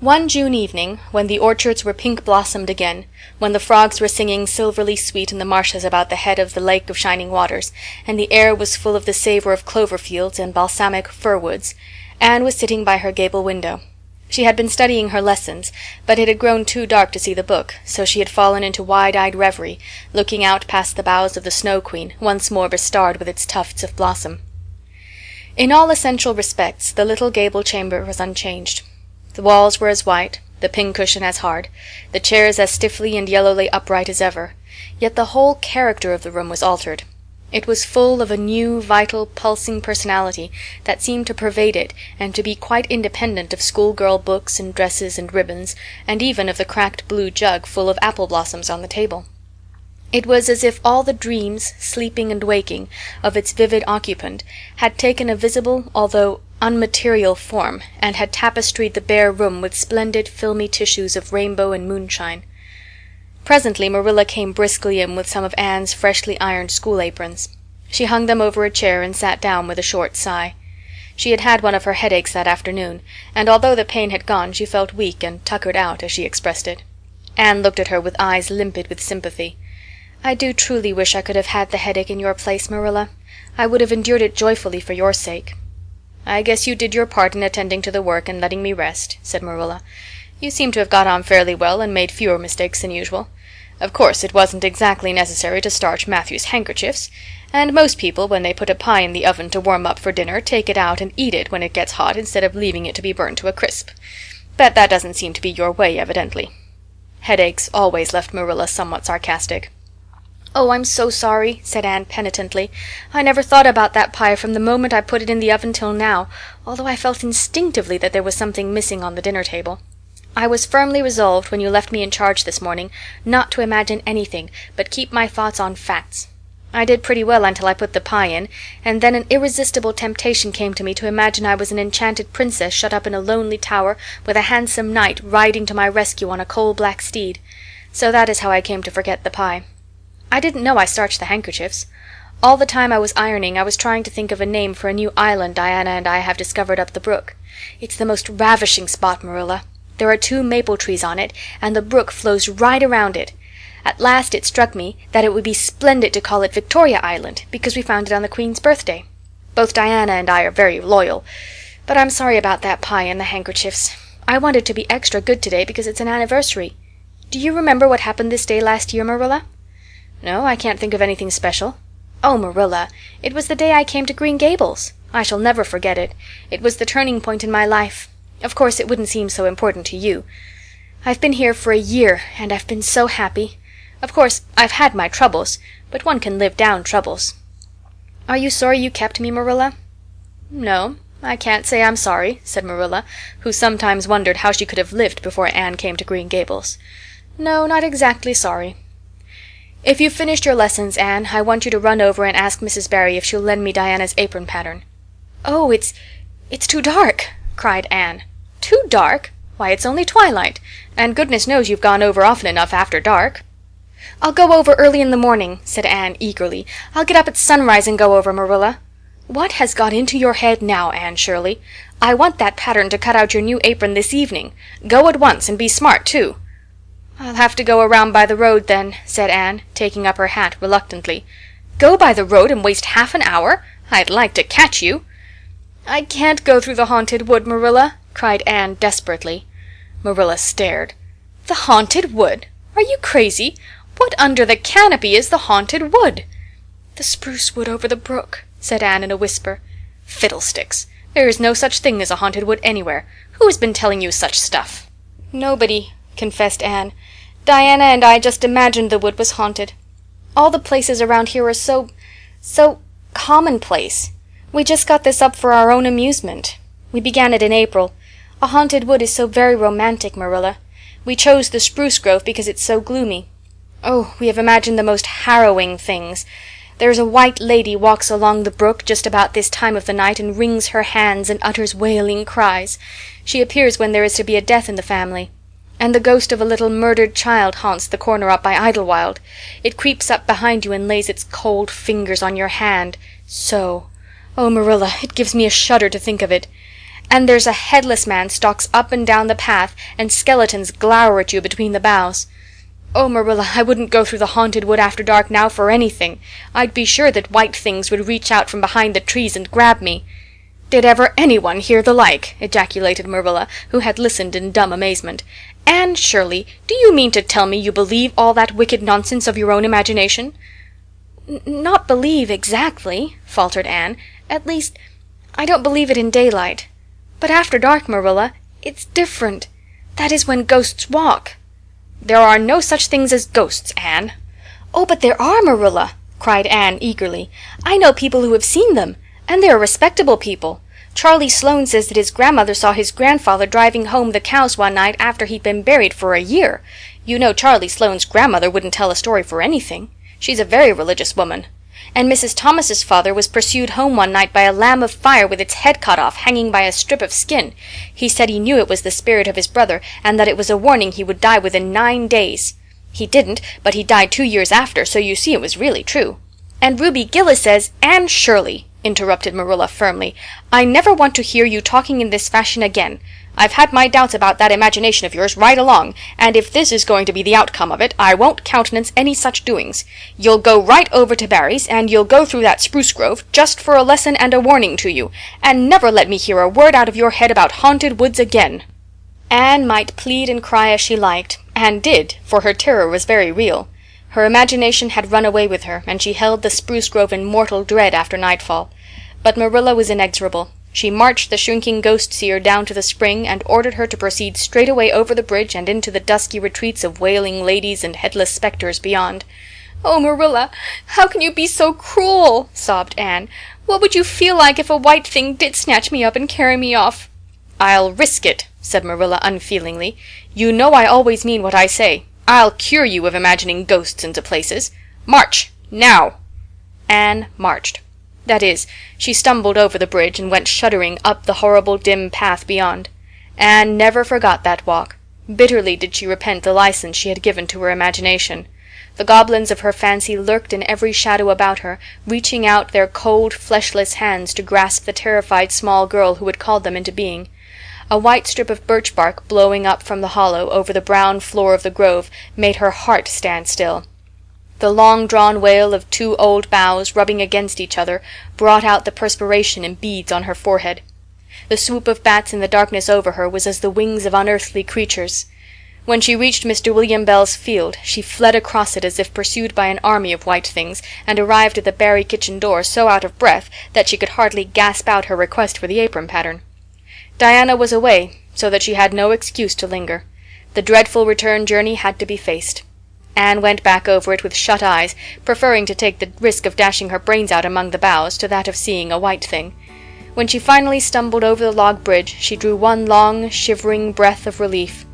One June evening, when the orchards were pink-blossomed again, when the frogs were singing silverly sweet in the marshes about the head of the Lake of Shining Waters, and the air was full of the savor of clover fields and balsamic fir woods, Anne was sitting by her gable window. She had been studying her lessons, but it had grown too dark to see the book, so she had fallen into wide-eyed reverie, looking out past the boughs of the Snow Queen, once more bestarred with its tufts of blossom. In all essential respects the little gable chamber was unchanged. The walls were as white, the pincushion as hard, the chairs as stiffly and yellowly upright as ever, yet the whole character of the room was altered. It was full of a new, vital, pulsing personality that seemed to pervade it and to be quite independent of schoolgirl books and dresses and ribbons, and even of the cracked blue jug full of apple blossoms on the table. It was as if all the dreams, sleeping and waking, of its vivid occupant had taken a visible, although unmaterial form, and had tapestried the bare room with splendid filmy tissues of rainbow and moonshine. Presently Marilla came briskly in with some of Anne's freshly ironed school aprons. She hung them over a chair and sat down with a short sigh. She had had one of her headaches that afternoon, and although the pain had gone she felt weak and tuckered out, as she expressed it. Anne looked at her with eyes limpid with sympathy. "I do truly wish I could have had the headache in your place, Marilla. I would have endured it joyfully for your sake." "I guess you did your part in attending to the work and letting me rest," said Marilla. "You seem to have got on fairly well and made fewer mistakes than usual. Of course it wasn't exactly necessary to starch Matthew's handkerchiefs, and most people, when they put a pie in the oven to warm up for dinner, take it out and eat it when it gets hot instead of leaving it to be burned to a crisp. But that doesn't seem to be your way, evidently." Headaches always left Marilla somewhat sarcastic. "Oh, I'm so sorry," said Anne penitently. "I never thought about that pie from the moment I put it in the oven till now, although I felt instinctively that there was something missing on the dinner table. I was firmly resolved, when you left me in charge this morning, not to imagine anything, but keep my thoughts on facts. I did pretty well until I put the pie in, and then an irresistible temptation came to me to imagine I was an enchanted princess shut up in a lonely tower with a handsome knight riding to my rescue on a coal-black steed. So that is how I came to forget the pie. I didn't know I starched the handkerchiefs. All the time I was ironing I was trying to think of a name for a new island Diana and I have discovered up the brook. It's the most ravishing spot, Marilla. There are 2 maple trees on it, and the brook flows right around it. At last it struck me that it would be splendid to call it Victoria Island, because we found it on the Queen's birthday. Both Diana and I are very loyal. But I'm sorry about that pie and the handkerchiefs. I wanted to be extra good today because it's an anniversary. Do you remember what happened this day last year, Marilla?" "No, I can't think of anything special." "Oh, Marilla, it was the day I came to Green Gables. I shall never forget it. It was the turning point in my life. Of course, it wouldn't seem so important to you. I've been here for a year, and I've been so happy. Of course, I've had my troubles, but one can live down troubles." "Are you sorry you kept me, Marilla?" "No, I can't say I'm sorry," said Marilla, who sometimes wondered how she could have lived before Anne came to Green Gables. "No, not exactly sorry. If you've finished your lessons, Anne, I want you to run over and ask Mrs. Barry if she'll lend me Diana's apron pattern." "Oh, it's too dark," cried Anne. "Too dark? Why, it's only twilight, and goodness knows you've gone over often enough after dark." "I'll go over early in the morning," said Anne eagerly. "I'll get up at sunrise and go over, Marilla." "What has got into your head now, Anne Shirley? I want that pattern to cut out your new apron this evening. Go at once, and be smart, too." "I'll have to go around by the road, then," said Anne, taking up her hat reluctantly. "Go by the road and waste half an hour? I'd like to catch you." "I can't go through the haunted wood, Marilla," cried Anne desperately. Marilla stared. "The haunted wood? Are you crazy? What under the canopy is the haunted wood?" "The spruce wood over the brook," said Anne in a whisper. "Fiddlesticks! There is no such thing as a haunted wood anywhere. Who has been telling you such stuff?" "Nobody," confessed Anne. "Diana and I just imagined the wood was haunted. All the places around here are so commonplace. We just got this up for our own amusement. We began it in April. A haunted wood is so very romantic, Marilla. We chose the spruce grove because it's so gloomy. Oh, we have imagined the most harrowing things. There's a white lady walks along the brook just about this time of the night and wrings her hands and utters wailing cries. She appears when there is to be a death in the family. And the ghost of a little murdered child haunts the corner up by Idlewild. It creeps up behind you and lays its cold fingers on your hand. So. Oh, Marilla, it gives me a shudder to think of it. And there's a headless man stalks up and down the path, and skeletons glower at you between the boughs. Oh, Marilla, I wouldn't go through the haunted wood after dark now for anything. I'd be sure that white things would reach out from behind the trees and grab me." "Did ever anyone hear the like?" ejaculated Marilla, who had listened in dumb amazement. "Anne Shirley, do you mean to tell me you believe all that wicked nonsense of your own imagination?" "Not believe exactly," faltered Anne. "At least, I don't believe it in daylight. But after dark, Marilla, it's different. That is when ghosts walk." "There are no such things as ghosts, Anne." "Oh, but there are, Marilla," cried Anne eagerly. "I know people who have seen them, and they are respectable people. Charlie Sloane says that his grandmother saw his grandfather driving home the cows one night after he'd been buried for a year. You know Charlie Sloane's grandmother wouldn't tell a story for anything. She's a very religious woman. And Mrs. Thomas's father was pursued home one night by a lamb of fire with its head cut off, hanging by a strip of skin. He said he knew it was the spirit of his brother, and that it was a warning he would die within 9 days. He didn't, but he died 2 years after, so you see it was really true. And Ruby Gillis says—" "Anne Shirley," interrupted Marilla firmly, "I never want to hear you talking in this fashion again. I've had my doubts about that imagination of yours right along, and if this is going to be the outcome of it, I won't countenance any such doings. You'll go right over to Barry's, and you'll go through that spruce grove, just for a lesson and a warning to you, and never let me hear a word out of your head about haunted woods again." Anne might plead and cry as she liked, and did, for her terror was very real. Her imagination had run away with her, and she held the spruce grove in mortal dread after nightfall. But Marilla was inexorable. She marched the shrinking ghost-seer down to the spring, and ordered her to proceed straightway over the bridge and into the dusky retreats of wailing ladies and headless spectres beyond. "Oh, Marilla, how can you be so cruel?" sobbed Anne. "What would you feel like if a white thing did snatch me up and carry me off?" "I'll risk it," said Marilla unfeelingly. "You know I always mean what I say. I'll cure you of imagining ghosts into places. March! Now!" Anne marched. That is, she stumbled over the bridge and went shuddering up the horrible dim path beyond. Anne never forgot that walk. Bitterly did she repent the license she had given to her imagination. The goblins of her fancy lurked in every shadow about her, reaching out their cold, fleshless hands to grasp the terrified small girl who had called them into being. A white strip of birch bark blowing up from the hollow over the brown floor of the grove made her heart stand still. The long-drawn wail of two old boughs rubbing against each other brought out the perspiration in beads on her forehead. The swoop of bats in the darkness over her was as the wings of unearthly creatures. When she reached Mr. William Bell's field, she fled across it as if pursued by an army of white things, and arrived at the Barry kitchen door so out of breath that she could hardly gasp out her request for the apron pattern. Diana was away, so that she had no excuse to linger. The dreadful return journey had to be faced. Anne went back over it with shut eyes, preferring to take the risk of dashing her brains out among the boughs to that of seeing a white thing. When she finally stumbled over the log bridge, she drew one long, shivering breath of relief.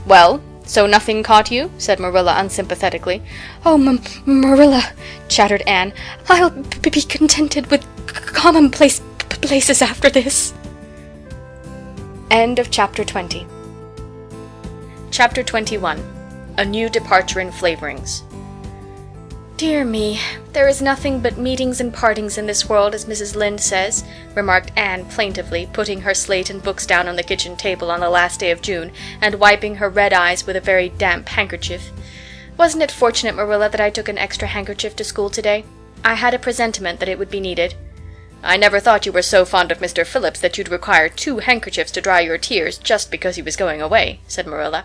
"Well, so nothing caught you?" said Marilla unsympathetically. "Oh, Marilla," chattered Anne, "I'll be contented with commonplace places after this." End of Chapter 20. Chapter 21. A New Departure in Flavorings. "Dear me, there is nothing but meetings and partings in this world, as Mrs. Lynde says," remarked Anne plaintively, putting her slate and books down on the kitchen table on the last day of June, and wiping her red eyes with a very damp handkerchief. "Wasn't it fortunate, Marilla, that I took an extra handkerchief to school today? I had a presentiment that it would be needed." "I never thought you were so fond of Mr. Phillips that you'd require 2 handkerchiefs to dry your tears just because he was going away," said Marilla.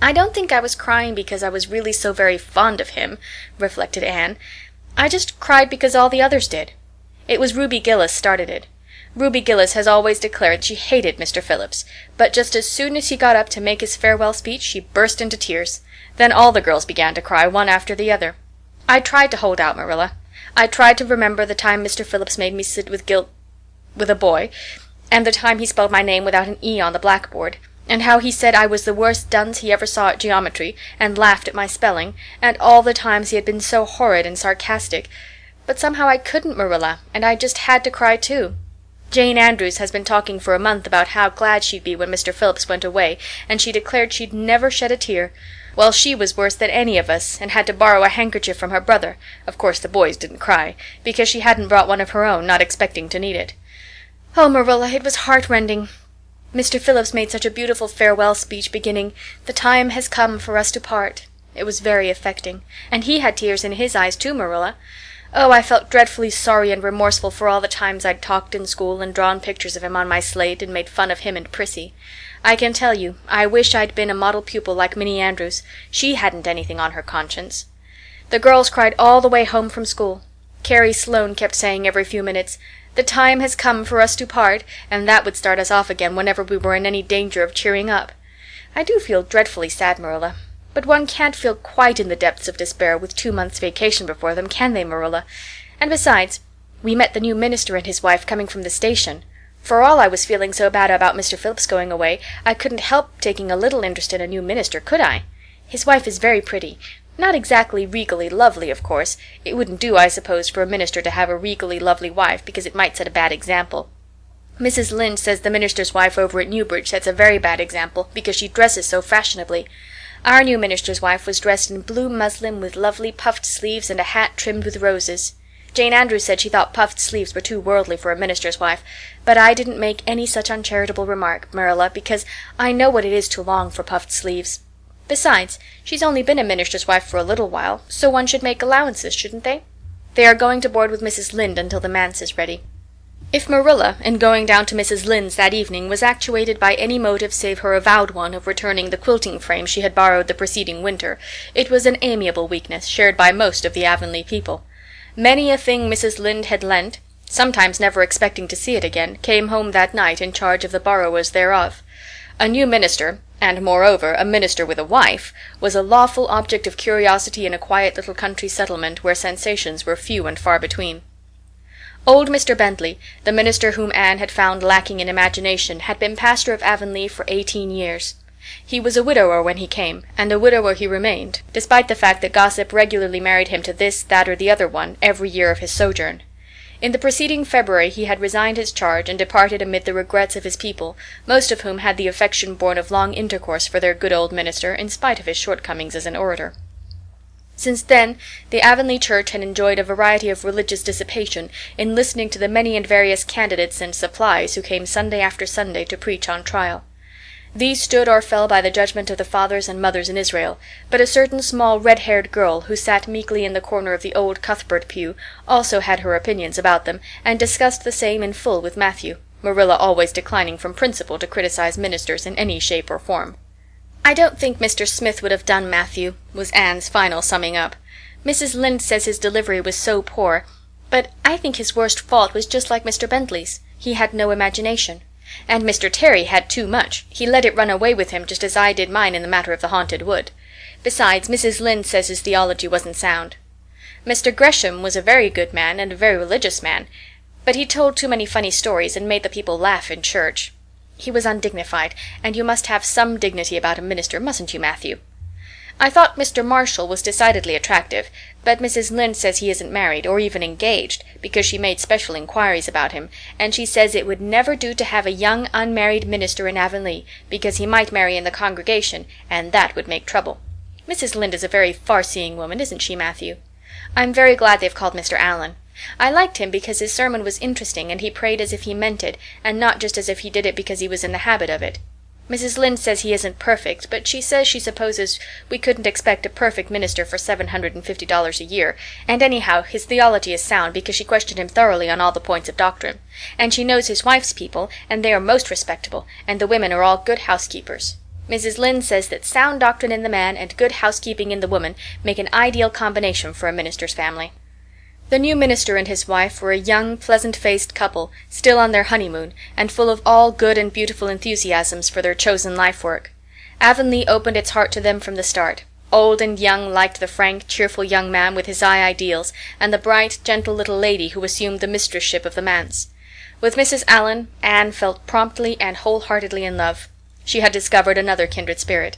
"I don't think I was crying because I was really so very fond of him," reflected Anne. "I just cried because all the others did. It was Ruby Gillis started it. Ruby Gillis has always declared she hated Mr. Phillips, but just as soon as he got up to make his farewell speech she burst into tears. Then all the girls began to cry, one after the other. I tried to hold out, Marilla. I tried to remember the time Mr. Phillips made me sit with a boy, and the time he spelled my name without an E on the blackboard, and how he said I was the worst dunce he ever saw at geometry, and laughed at my spelling, and all the times he had been so horrid and sarcastic. But somehow I couldn't, Marilla, and I just had to cry too. Jane Andrews has been talking for a month about how glad she'd be when Mr. Phillips went away, and she declared she'd never shed a tear. Well, she was worse than any of us, and had to borrow a handkerchief from her brother. Of course the boys didn't cry, because she hadn't brought one of her own, not expecting to need it. Oh, Marilla, it was heart-rending. Mr. Phillips made such a beautiful farewell speech beginning, 'The time has come for us to part.' It was very affecting, and he had tears in his eyes too, Marilla. Oh, I felt dreadfully sorry and remorseful for all the times I'd talked in school and drawn pictures of him on my slate and made fun of him and Prissy. I can tell you, I wish I'd been a model pupil like Minnie Andrews. She hadn't anything on her conscience. The girls cried all the way home from school. Carrie Sloane kept saying every few minutes, 'The time has come for us to part,' and that would start us off again whenever we were in any danger of cheering up. I do feel dreadfully sad, Marilla. But one can't feel quite in the depths of despair with 2 months' vacation before them, can they, Marilla? And besides, we met the new minister and his wife coming from the station. For all I was feeling so bad about Mr. Phillips going away, I couldn't help taking a little interest in a new minister, could I? His wife is very pretty. Not exactly regally lovely, of course. It wouldn't do, I suppose, for a minister to have a regally lovely wife, because it might set a bad example. Mrs. Lynde says the minister's wife over at Newbridge sets a very bad example, because she dresses so fashionably. Our new minister's wife was dressed in blue muslin with lovely puffed sleeves and a hat trimmed with roses. Jane Andrews said she thought puffed sleeves were too worldly for a minister's wife, but I didn't make any such uncharitable remark, Marilla, because I know what it is to long for puffed sleeves. Besides, she's only been a minister's wife for a little while, so one should make allowances, shouldn't they? They are going to board with Mrs. Lynde until the manse is ready. If Marilla, in going down to Mrs. Lynde's that evening, was actuated by any motive save her avowed one of returning the quilting frame she had borrowed the preceding winter, it was an amiable weakness shared by most of the Avonlea people. Many a thing Mrs. Lynde had lent, sometimes never expecting to see it again, came home that night in charge of the borrowers thereof. A new minister, and moreover a minister with a wife, was a lawful object of curiosity in a quiet little country settlement where sensations were few and far between. Old Mr. Bentley, the minister whom Anne had found lacking in imagination, had been pastor of Avonlea for 18 years. He was a widower when he came, and a widower he remained, despite the fact that gossip regularly married him to this, that, or the other one every year of his sojourn. In the preceding February he had resigned his charge and departed amid the regrets of his people, most of whom had the affection born of long intercourse for their good old minister, in spite of his shortcomings as an orator. Since then the Avonlea church had enjoyed a variety of religious dissipation in listening to the many and various candidates and supplies who came Sunday after Sunday to preach on trial. These stood or fell by the judgment of the fathers and mothers in Israel, but a certain small red-haired girl who sat meekly in the corner of the old Cuthbert pew also had her opinions about them, and discussed the same in full with Matthew, Marilla always declining from principle to criticize ministers in any shape or form. "I don't think Mr. Smith would have done Matthew," was Anne's final summing up. "Mrs. Lynde says his delivery was so poor, but I think his worst fault was just like Mr. Bentley's. He had no imagination. And Mr. Terry had too much. He let it run away with him just as I did mine in the matter of the haunted wood. Besides, Mrs. Lynde says his theology wasn't sound. Mr. Gresham was a very good man and a very religious man, but he told too many funny stories and made the people laugh in church. He was undignified, and you must have some dignity about a minister, mustn't you, Matthew? I thought Mr. Marshall was decidedly attractive, but Mrs. Lynde says he isn't married, or even engaged, because she made special inquiries about him, and she says it would never do to have a young unmarried minister in Avonlea, because he might marry in the congregation, and that would make trouble. Mrs. Lynde is a very far-seeing woman, isn't she, Matthew? I'm very glad they've called Mr. Allen. I liked him because his sermon was interesting, and he prayed as if he meant it, and not just as if he did it because he was in the habit of it. Mrs. Lynde says he isn't perfect, but she says she supposes we couldn't expect a perfect minister for $750 a year, and anyhow his theology is sound because she questioned him thoroughly on all the points of doctrine, and she knows his wife's people, and they are most respectable, and the women are all good housekeepers. Mrs. Lynde says that sound doctrine in the man and good housekeeping in the woman make an ideal combination for a minister's family. The new minister and his wife were a young, pleasant-faced couple, still on their honeymoon, and full of all good and beautiful enthusiasms for their chosen life-work. Avonlea opened its heart to them from the start. Old and young liked the frank, cheerful young man with his high ideals, and the bright, gentle little lady who assumed the mistress-ship of the manse. With Mrs. Allen, Anne felt promptly and wholeheartedly in love. She had discovered another kindred spirit.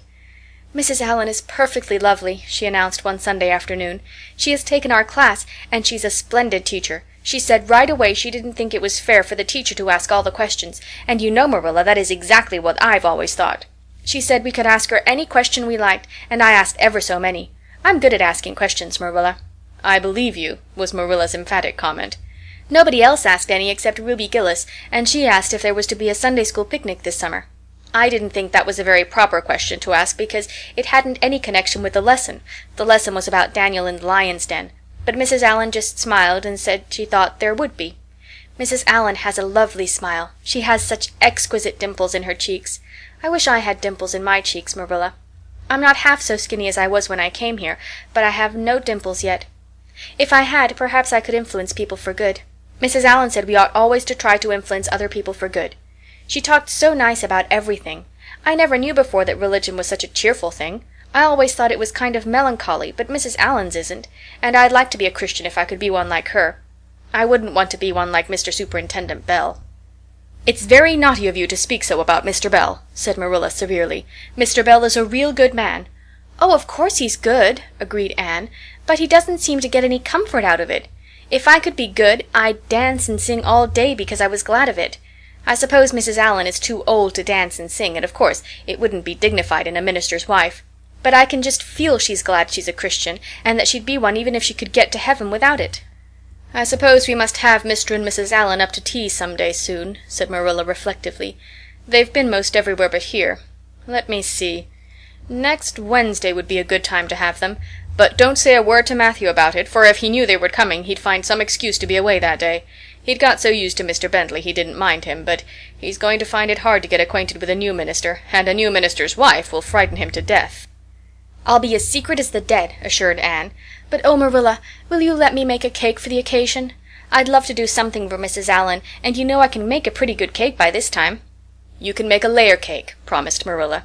"Mrs. Allen is perfectly lovely," she announced one Sunday afternoon. "She has taken our class, and she's a splendid teacher. She said right away she didn't think it was fair for the teacher to ask all the questions, and you know, Marilla, that is exactly what I've always thought. She said we could ask her any question we liked, and I asked ever so many. I'm good at asking questions, Marilla." "I believe you," was Marilla's emphatic comment. "Nobody else asked any except Ruby Gillis, and she asked if there was to be a Sunday school picnic this summer. I didn't think that was a very proper question to ask because it hadn't any connection with the lesson. The lesson was about Daniel in the lion's den. But Mrs. Allen just smiled and said she thought there would be. Mrs. Allen has a lovely smile. She has such exquisite dimples in her cheeks. I wish I had dimples in my cheeks, Marilla. I'm not half so skinny as I was when I came here, but I have no dimples yet. If I had, perhaps I could influence people for good. Mrs. Allen said we ought always to try to influence other people for good. She talked so nice about everything. I never knew before that religion was such a cheerful thing. I always thought it was kind of melancholy, but Mrs. Allen's isn't, and I'd like to be a Christian if I could be one like her. I wouldn't want to be one like Mr. Superintendent Bell." "It's very naughty of you to speak so about Mr. Bell," said Marilla severely. "Mr. Bell is a real good man." "Oh, of course he's good," agreed Anne, "but he doesn't seem to get any comfort out of it. If I could be good, I'd dance and sing all day because I was glad of it. I suppose Mrs. Allen is too old to dance and sing, and of course it wouldn't be dignified in a minister's wife. But I can just feel she's glad she's a Christian, and that she'd be one even if she could get to heaven without it." "I suppose we must have Mr. and Mrs. Allen up to tea some day soon," said Marilla reflectively. "They've been most everywhere but here. Let me see. Next Wednesday would be a good time to have them, but don't say a word to Matthew about it, for if he knew they were coming he'd find some excuse to be away that day. He'd got so used to Mr. Bentley he didn't mind him, but he's going to find it hard to get acquainted with a new minister, and a new minister's wife will frighten him to death." "I'll be as secret as the dead," assured Anne. "But oh, Marilla, will you let me make a cake for the occasion? I'd love to do something for Mrs. Allan, and you know I can make a pretty good cake by this time." "You can make a layer cake," promised Marilla.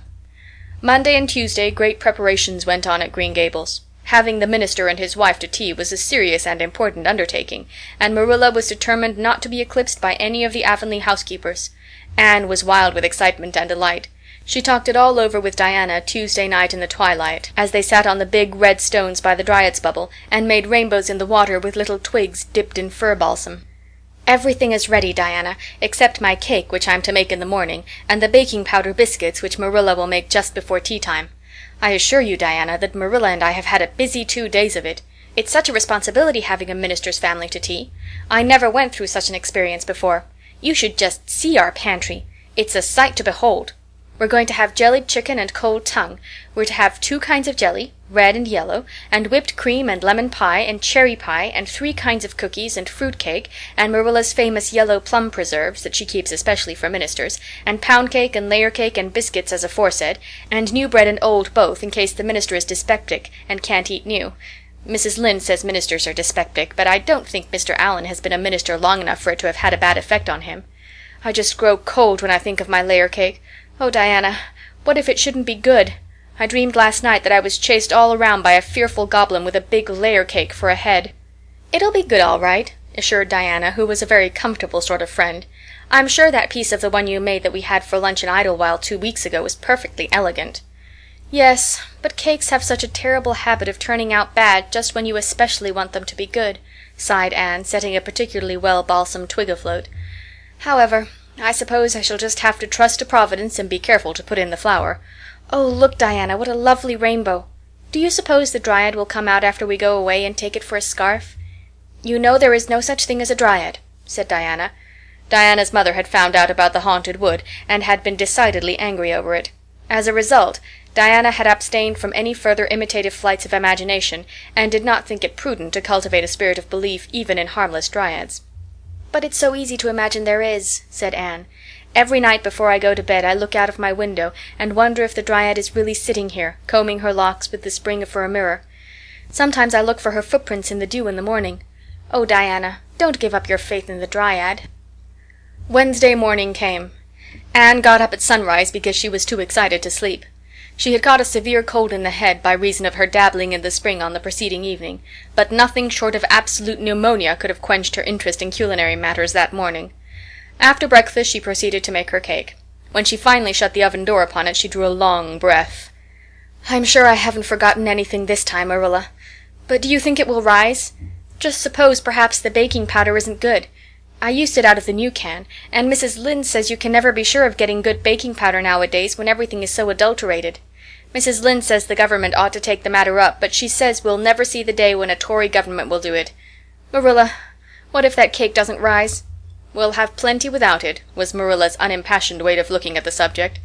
Monday and Tuesday great preparations went on at Green Gables. Having the minister and his wife to tea was a serious and important undertaking, and Marilla was determined not to be eclipsed by any of the Avonlea housekeepers. Anne was wild with excitement and delight. She talked it all over with Diana Tuesday night in the twilight, as they sat on the big red stones by the Dryad's Bubble and made rainbows in the water with little twigs dipped in fir balsam. "Everything is ready, Diana, except my cake, which I'm to make in the morning, and the baking powder biscuits, which Marilla will make just before tea time. I assure you, Diana, that Marilla and I have had a busy 2 days of it. It's such a responsibility having a minister's family to tea. I never went through such an experience before. You should just see our pantry. It's a sight to behold. We're going to have jellied chicken and cold tongue. We're to have 2 kinds of jelly, red and yellow, and whipped cream and lemon pie and cherry pie and 3 kinds of cookies and fruit cake and Marilla's famous yellow plum preserves that she keeps especially for ministers, and pound cake and layer cake and biscuits as aforesaid, and new bread and old both in case the minister is dyspeptic and can't eat new. Mrs. Lynde says ministers are dyspeptic, but I don't think Mr. Allan has been a minister long enough for it to have had a bad effect on him. I just grow cold when I think of my layer cake. Oh, Diana, what if it shouldn't be good? I dreamed last night that I was chased all around by a fearful goblin with a big layer cake for a head." "It'll be good all right," assured Diana, who was a very comfortable sort of friend. "I'm sure that piece of the one you made that we had for lunch in Idlewild 2 weeks ago was perfectly elegant." "Yes, but cakes have such a terrible habit of turning out bad just when you especially want them to be good," sighed Anne, setting a particularly well balsamed twig afloat. "However, I suppose I shall just have to trust to Providence and be careful to put in the flour. Oh, look, Diana, what a lovely rainbow. Do you suppose the Dryad will come out after we go away and take it for a scarf?" "You know there is no such thing as a Dryad," said Diana. Diana's mother had found out about the haunted wood and had been decidedly angry over it. As a result, Diana had abstained from any further imitative flights of imagination and did not think it prudent to cultivate a spirit of belief even in harmless Dryads. "But it's so easy to imagine there is," said Anne. "Every night before I go to bed I look out of my window and wonder if the Dryad is really sitting here, combing her locks with the spring for a mirror. Sometimes I look for her footprints in the dew in the morning. Oh, Diana, don't give up your faith in the Dryad." Wednesday morning came. Anne got up at sunrise because she was too excited to sleep. She had caught a severe cold in the head by reason of her dabbling in the spring on the preceding evening, but nothing short of absolute pneumonia could have quenched her interest in culinary matters that morning. After breakfast she proceeded to make her cake. When she finally shut the oven door upon it she drew a long breath. "I'm sure I haven't forgotten anything this time, Marilla. But do you think it will rise? Just suppose perhaps the baking powder isn't good. I used it out of the new can, and Mrs. Lynde says you can never be sure of getting good baking powder nowadays when everything is so adulterated. Mrs. Lynde says the government ought to take the matter up, but she says we'll never see the day when a Tory government will do it. Marilla, what if that cake doesn't rise?" "We'll have plenty without it," was Marilla's unimpassioned way of looking at the subject.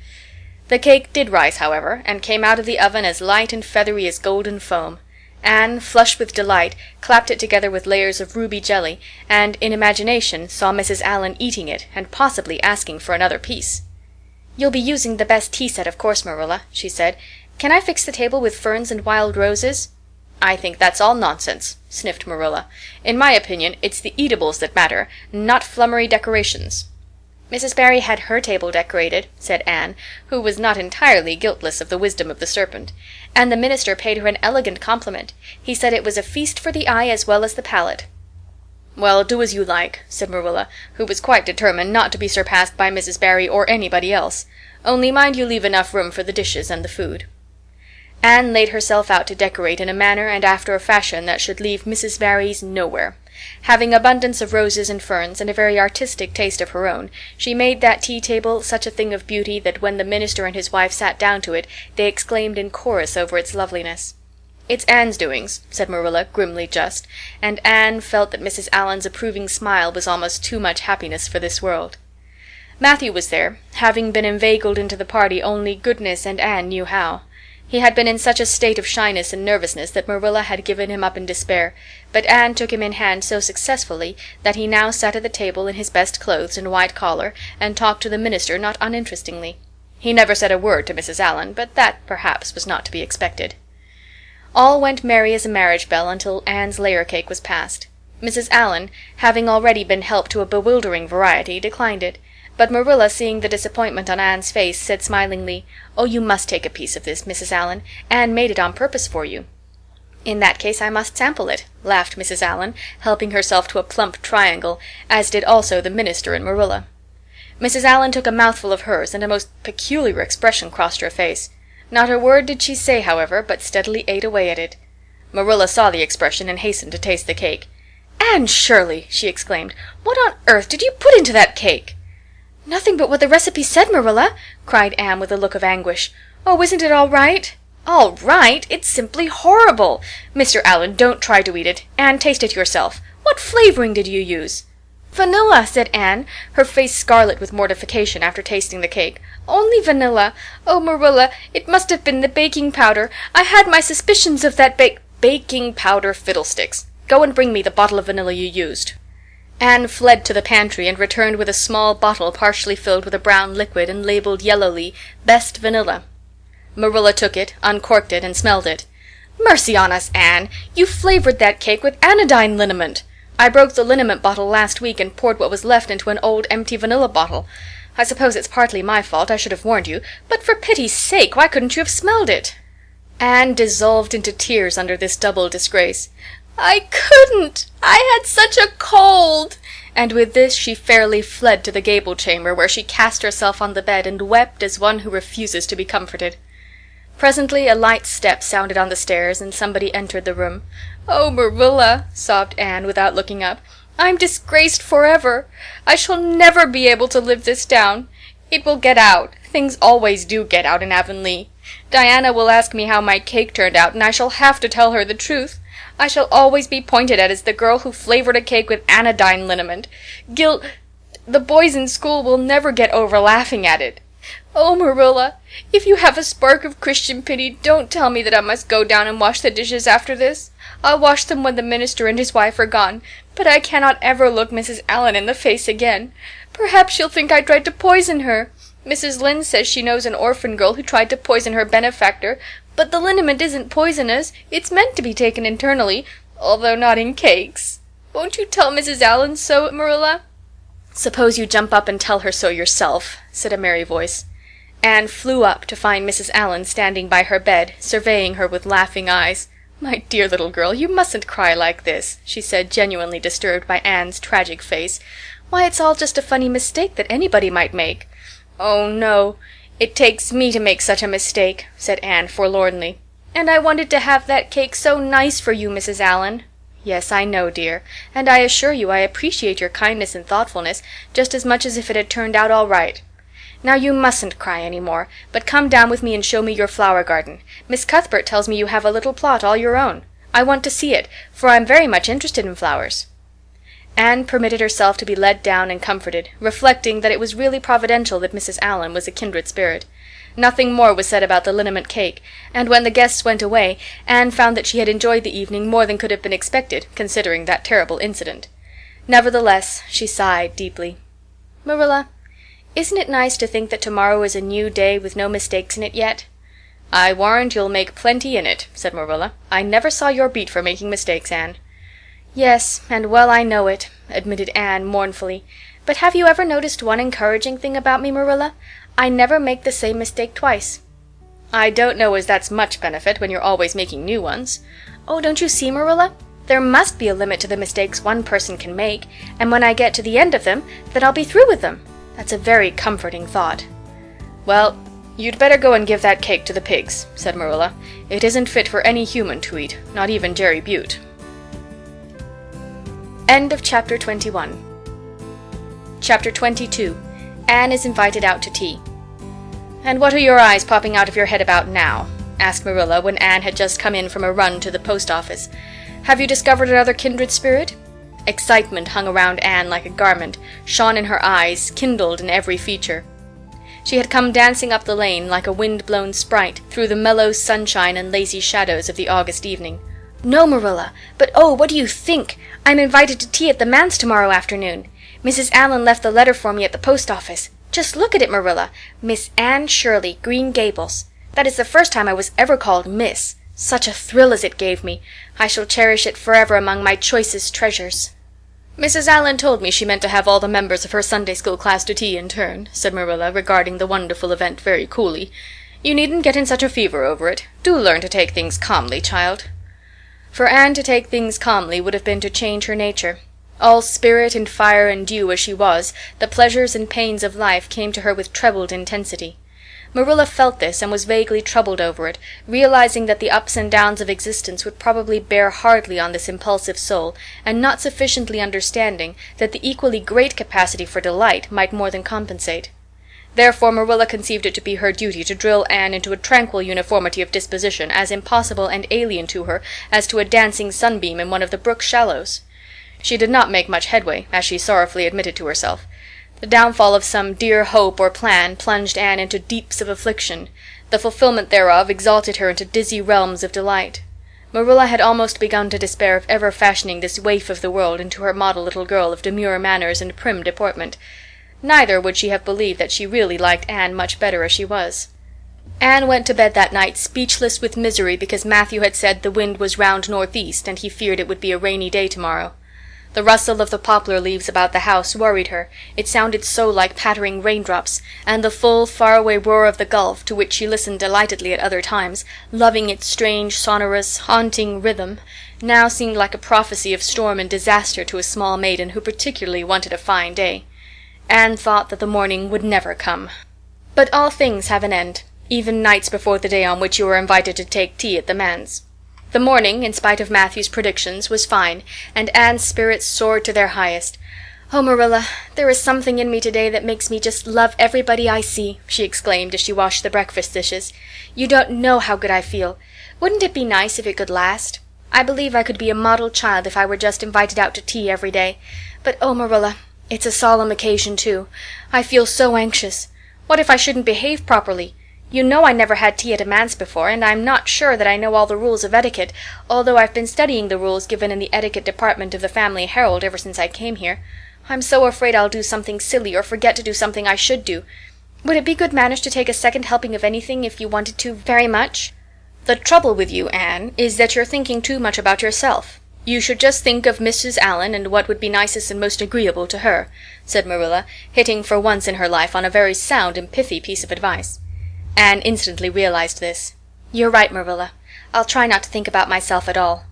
The cake did rise, however, and came out of the oven as light and feathery as golden foam. Anne, flushed with delight, clapped it together with layers of ruby jelly, and, in imagination, saw Mrs. Allan eating it and possibly asking for another piece. "You'll be using the best tea set, of course, Marilla," she said. "Can I fix the table with ferns and wild roses?" "I think that's all nonsense," sniffed Marilla. "In my opinion, it's the eatables that matter, not flummery decorations." "Mrs. Barry had her table decorated," said Anne, who was not entirely guiltless of the wisdom of the serpent, "and the minister paid her an elegant compliment. He said it was a feast for the eye as well as the palate." "Well, do as you like," said Marilla, who was quite determined not to be surpassed by Mrs. Barry or anybody else. "Only mind you leave enough room for the dishes and the food." Anne laid herself out to decorate in a manner and after a fashion that should leave Mrs. Barry's nowhere. Having abundance of roses and ferns, and a very artistic taste of her own, she made that tea-table such a thing of beauty that when the minister and his wife sat down to it they exclaimed in chorus over its loveliness. "It's Anne's doings," said Marilla, grimly just, and Anne felt that Mrs. Allan's approving smile was almost too much happiness for this world. Matthew was there, having been inveigled into the party only goodness and Anne knew how. He had been in such a state of shyness and nervousness that Marilla had given him up in despair, but Anne took him in hand so successfully that he now sat at the table in his best clothes and white collar and talked to the minister not uninterestingly. He never said a word to Mrs. Allan, but that, perhaps, was not to be expected. All went merry as a marriage bell until Anne's layer cake was passed. Mrs. Allen, having already been helped to a bewildering variety, declined it, but Marilla, seeing the disappointment on Anne's face, said smilingly, "Oh, you must take a piece of this, Mrs. Allen. Anne made it on purpose for you." "In that case I must sample it," laughed Mrs. Allen, helping herself to a plump triangle, as did also the minister and Marilla. Mrs. Allen took a mouthful of hers, and a most peculiar expression crossed her face. Not a word did she say, however, but steadily ate away at it. Marilla saw the expression and hastened to taste the cake. "Anne Shirley!" she exclaimed. "What on earth did you put into that cake?" "Nothing but what the recipe said, Marilla," cried Anne with a look of anguish. "Oh, isn't it all right?" "All right? It's simply horrible! Mr. Allen, don't try to eat it. Anne, taste it yourself. What flavoring did you use?" "Vanilla," said Anne, her face scarlet with mortification after tasting the cake. "Only vanilla. Oh, Marilla, it must have been the baking powder. I had my suspicions of that baking powder fiddlesticks. Go and bring me the bottle of vanilla you used." Anne fled to the pantry and returned with a small bottle partially filled with a brown liquid and labeled yellowly, "Best Vanilla." Marilla took it, uncorked it, and smelled it. "Mercy on us, Anne! You flavored that cake with anodyne liniment. I broke the liniment bottle last week and poured what was left into an old empty vanilla bottle. I suppose it's partly my fault, I should have warned you, but for pity's sake, why couldn't you have smelled it?" Anne dissolved into tears under this double disgrace. "I couldn't! I had such a cold!" And with this she fairly fled to the gable chamber, where she cast herself on the bed and wept as one who refuses to be comforted. Presently a light step sounded on the stairs, and somebody entered the room. "Oh, Marilla," sobbed Anne, without looking up, "I'm disgraced forever. I shall never be able to live this down. It will get out. Things always do get out in Avonlea. Diana will ask me how my cake turned out, and I shall have to tell her the truth. I shall always be pointed at as the girl who flavored a cake with anodyne liniment. The boys in school will never get over laughing at it. Oh, Marilla, if you have a spark of Christian pity, don't tell me that I must go down and wash the dishes after this. I'll wash them when the minister and his wife are gone, but I cannot ever look Mrs. Allen in the face again. Perhaps she'll think I tried to poison her. Mrs. Lynde says she knows an orphan girl who tried to poison her benefactor, but the liniment isn't poisonous. It's meant to be taken internally, although not in cakes. Won't you tell Mrs. Allen so, Marilla?" "Suppose you jump up and tell her so yourself," said a merry voice. Anne flew up to find Mrs. Allen standing by her bed, surveying her with laughing eyes. "My dear little girl, you mustn't cry like this," she said, genuinely disturbed by Anne's tragic face. "Why, it's all just a funny mistake that anybody might make." "Oh, no, it takes me to make such a mistake," said Anne forlornly. "And I wanted to have that cake so nice for you, Mrs. Allen." "Yes, I know, dear, and I assure you I appreciate your kindness and thoughtfulness just as much as if it had turned out all right. Now you mustn't cry any more, but come down with me and show me your flower garden. Miss Cuthbert tells me you have a little plot all your own. I want to see it, for I'm very much interested in flowers." Anne permitted herself to be led down and comforted, reflecting that it was really providential that Mrs. Allen was a kindred spirit. Nothing more was said about the liniment cake, and when the guests went away, Anne found that she had enjoyed the evening more than could have been expected, considering that terrible incident. Nevertheless, she sighed deeply. "Marilla, isn't it nice to think that tomorrow is a new day with no mistakes in it yet?" "I warrant you'll make plenty in it," said Marilla. "I never saw your beat for making mistakes, Anne." "Yes, and well I know it," admitted Anne mournfully. "But have you ever noticed one encouraging thing about me, Marilla? I never make the same mistake twice." "I don't know as that's much benefit when you're always making new ones." "Oh, don't you see, Marilla? There must be a limit to the mistakes one person can make, and when I get to the end of them, then I'll be through with them. That's a very comforting thought." "Well, you'd better go and give that cake to the pigs," said Marilla. "It isn't fit for any human to eat, not even Jerry Butte." End of chapter 21. Chapter 22. Anne is invited out to tea. "And what are your eyes popping out of your head about now?" asked Marilla when Anne had just come in from a run to the post office. "Have you discovered another kindred spirit?" Excitement hung around Anne like a garment, shone in her eyes, kindled in every feature. She had come dancing up the lane like a wind-blown sprite through the mellow sunshine and lazy shadows of the August evening. "No, Marilla, but oh, what do you think? I'm invited to tea at the manse tomorrow afternoon. Mrs. Allen left the letter for me at the post office. Just look at it, Marilla. Miss Anne Shirley, Green Gables. That is the first time I was ever called Miss. Such a thrill as it gave me. I shall cherish it forever among my choicest treasures." "Mrs. Allan told me she meant to have all the members of her Sunday school class to tea in turn," said Marilla, regarding the wonderful event very coolly. "You needn't get in such a fever over it. Do learn to take things calmly, child." For Anne to take things calmly would have been to change her nature. All spirit and fire and dew as she was, the pleasures and pains of life came to her with trebled intensity. Marilla felt this and was vaguely troubled over it, realizing that the ups and downs of existence would probably bear hardly on this impulsive soul, and not sufficiently understanding that the equally great capacity for delight might more than compensate. Therefore Marilla conceived it to be her duty to drill Anne into a tranquil uniformity of disposition as impossible and alien to her as to a dancing sunbeam in one of the brook shallows. She did not make much headway, as she sorrowfully admitted to herself. The downfall of some dear hope or plan plunged Anne into deeps of affliction. The fulfillment thereof exalted her into dizzy realms of delight. Marilla had almost begun to despair of ever fashioning this waif of the world into her model little girl of demure manners and prim deportment. Neither would she have believed that she really liked Anne much better as she was. Anne went to bed that night speechless with misery because Matthew had said the wind was round northeast and he feared it would be a rainy day tomorrow. The rustle of the poplar leaves about the house worried her, it sounded so like pattering raindrops, and the full, far-away roar of the Gulf, to which she listened delightedly at other times, loving its strange, sonorous, haunting rhythm, now seemed like a prophecy of storm and disaster to a small maiden who particularly wanted a fine day. Anne thought that the morning would never come. But all things have an end, even nights before the day on which you are invited to take tea at the manse. The morning, in spite of Matthew's predictions, was fine, and Anne's spirits soared to their highest. "Oh, Marilla, there is something in me today that makes me just love everybody I see," she exclaimed as she washed the breakfast dishes. "You don't know how good I feel. Wouldn't it be nice if it could last? I believe I could be a model child if I were just invited out to tea every day. But oh, Marilla, it's a solemn occasion, too. I feel so anxious. What if I shouldn't behave properly? You know I never had tea at a manse before, and I'm not sure that I know all the rules of etiquette, although I've been studying the rules given in the etiquette department of the Family Herald ever since I came here. I'm so afraid I'll do something silly or forget to do something I should do. Would it be good manners to take a second helping of anything if you wanted to very much?" "The trouble with you, Anne, is that you're thinking too much about yourself. You should just think of Mrs. Allan and what would be nicest and most agreeable to her," said Marilla, hitting for once in her life on a very sound and pithy piece of advice. Anne instantly realized this. "You're right, Marilla. I'll try not to think about myself at all."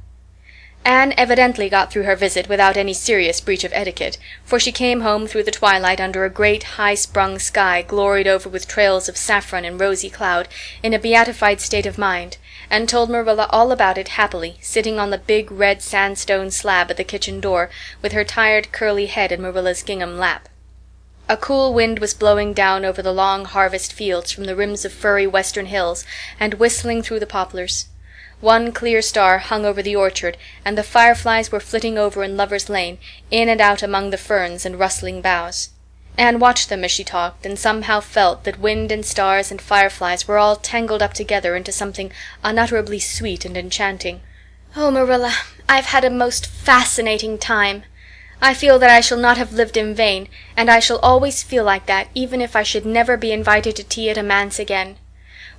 Anne evidently got through her visit without any serious breach of etiquette, for she came home through the twilight under a great high-sprung sky gloried over with trails of saffron and rosy cloud, in a beatified state of mind, and told Marilla all about it happily, sitting on the big red sandstone slab at the kitchen door, with her tired curly head in Marilla's gingham lap. A cool wind was blowing down over the long harvest fields from the rims of furry western hills and whistling through the poplars. One clear star hung over the orchard, and the fireflies were flitting over in Lover's Lane, in and out among the ferns and rustling boughs. Anne watched them as she talked, and somehow felt that wind and stars and fireflies were all tangled up together into something unutterably sweet and enchanting. "Oh, Marilla, I've had a most fascinating time. I feel that I shall not have lived in vain, and I shall always feel like that, even if I should never be invited to tea at a manse again.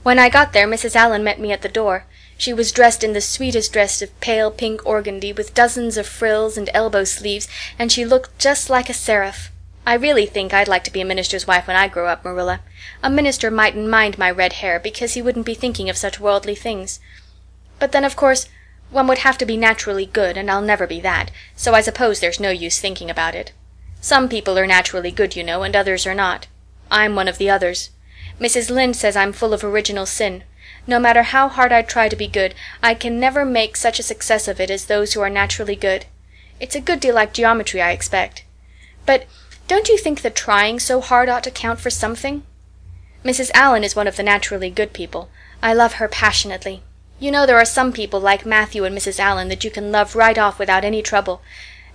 When I got there Mrs. Allan met me at the door. She was dressed in the sweetest dress of pale pink organdy, with dozens of frills and elbow sleeves, and she looked just like a seraph. I really think I'd like to be a minister's wife when I grow up, Marilla. A minister mightn't mind my red hair, because he wouldn't be thinking of such worldly things. But then, of course, one would have to be naturally good, and I'll never be that, so I suppose there's no use thinking about it. Some people are naturally good, you know, and others are not. I'm one of the others. Mrs. Lynde says I'm full of original sin. No matter how hard I try to be good, I can never make such a success of it as those who are naturally good. It's a good deal like geometry, I expect. But don't you think that trying so hard ought to count for something? Mrs. Allan is one of the naturally good people. I love her passionately. You know there are some people like Matthew and Mrs. Allan that you can love right off without any trouble,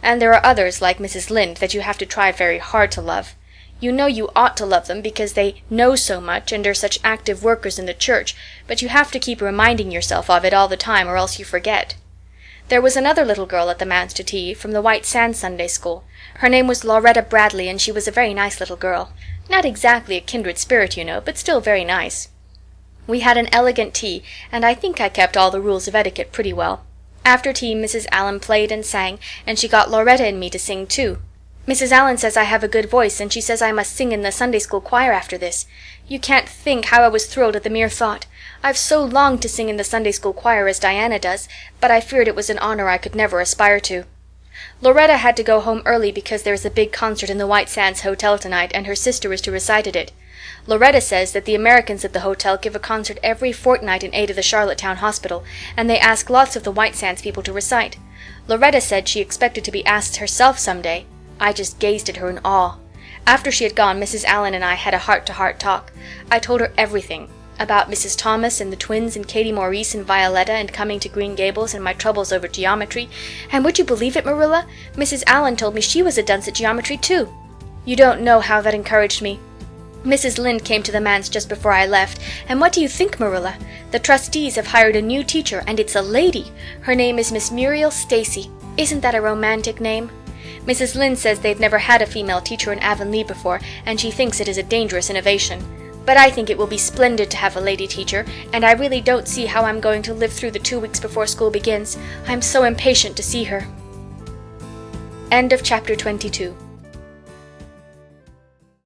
and there are others like Mrs. Lynde that you have to try very hard to love. You know you ought to love them because they know so much and are such active workers in the church, but you have to keep reminding yourself of it all the time or else you forget. There was another little girl at the manse to tea, from the White Sands Sunday School. Her name was Lauretta Bradley, and she was a very nice little girl. Not exactly a kindred spirit, you know, but still very nice. We had an elegant tea, and I think I kept all the rules of etiquette pretty well. After tea Mrs. Allan played and sang, and she got Loretta and me to sing too. Mrs. Allan says I have a good voice, and she says I must sing in the Sunday school choir after this. You can't think how I was thrilled at the mere thought. I've so longed to sing in the Sunday school choir as Diana does, but I feared it was an honor I could never aspire to. Loretta had to go home early because there is a big concert in the White Sands Hotel tonight, and her sister is to recite at it. Loretta says that the Americans at the hotel give a concert every fortnight in aid of the Charlottetown Hospital, and they ask lots of the White Sands people to recite. Loretta said she expected to be asked herself some day. I just gazed at her in awe. After she had gone, Mrs. Allan and I had a heart-to-heart talk. I told her everything, about Mrs. Thomas and the twins and Katie Maurice and Violetta and coming to Green Gables and my troubles over geometry, and would you believe it, Marilla? Mrs. Allan told me she was a dunce at geometry too. You don't know how that encouraged me. Mrs. Lynde came to the manse just before I left, and what do you think, Marilla? The trustees have hired a new teacher, and it's a lady. Her name is Miss Muriel Stacy. Isn't that a romantic name? Mrs. Lynde says they've never had a female teacher in Avonlea before, and she thinks it is a dangerous innovation. But I think it will be splendid to have a lady teacher, and I really don't see how I'm going to live through the 2 weeks before school begins. I'm so impatient to see her. End of chapter 22.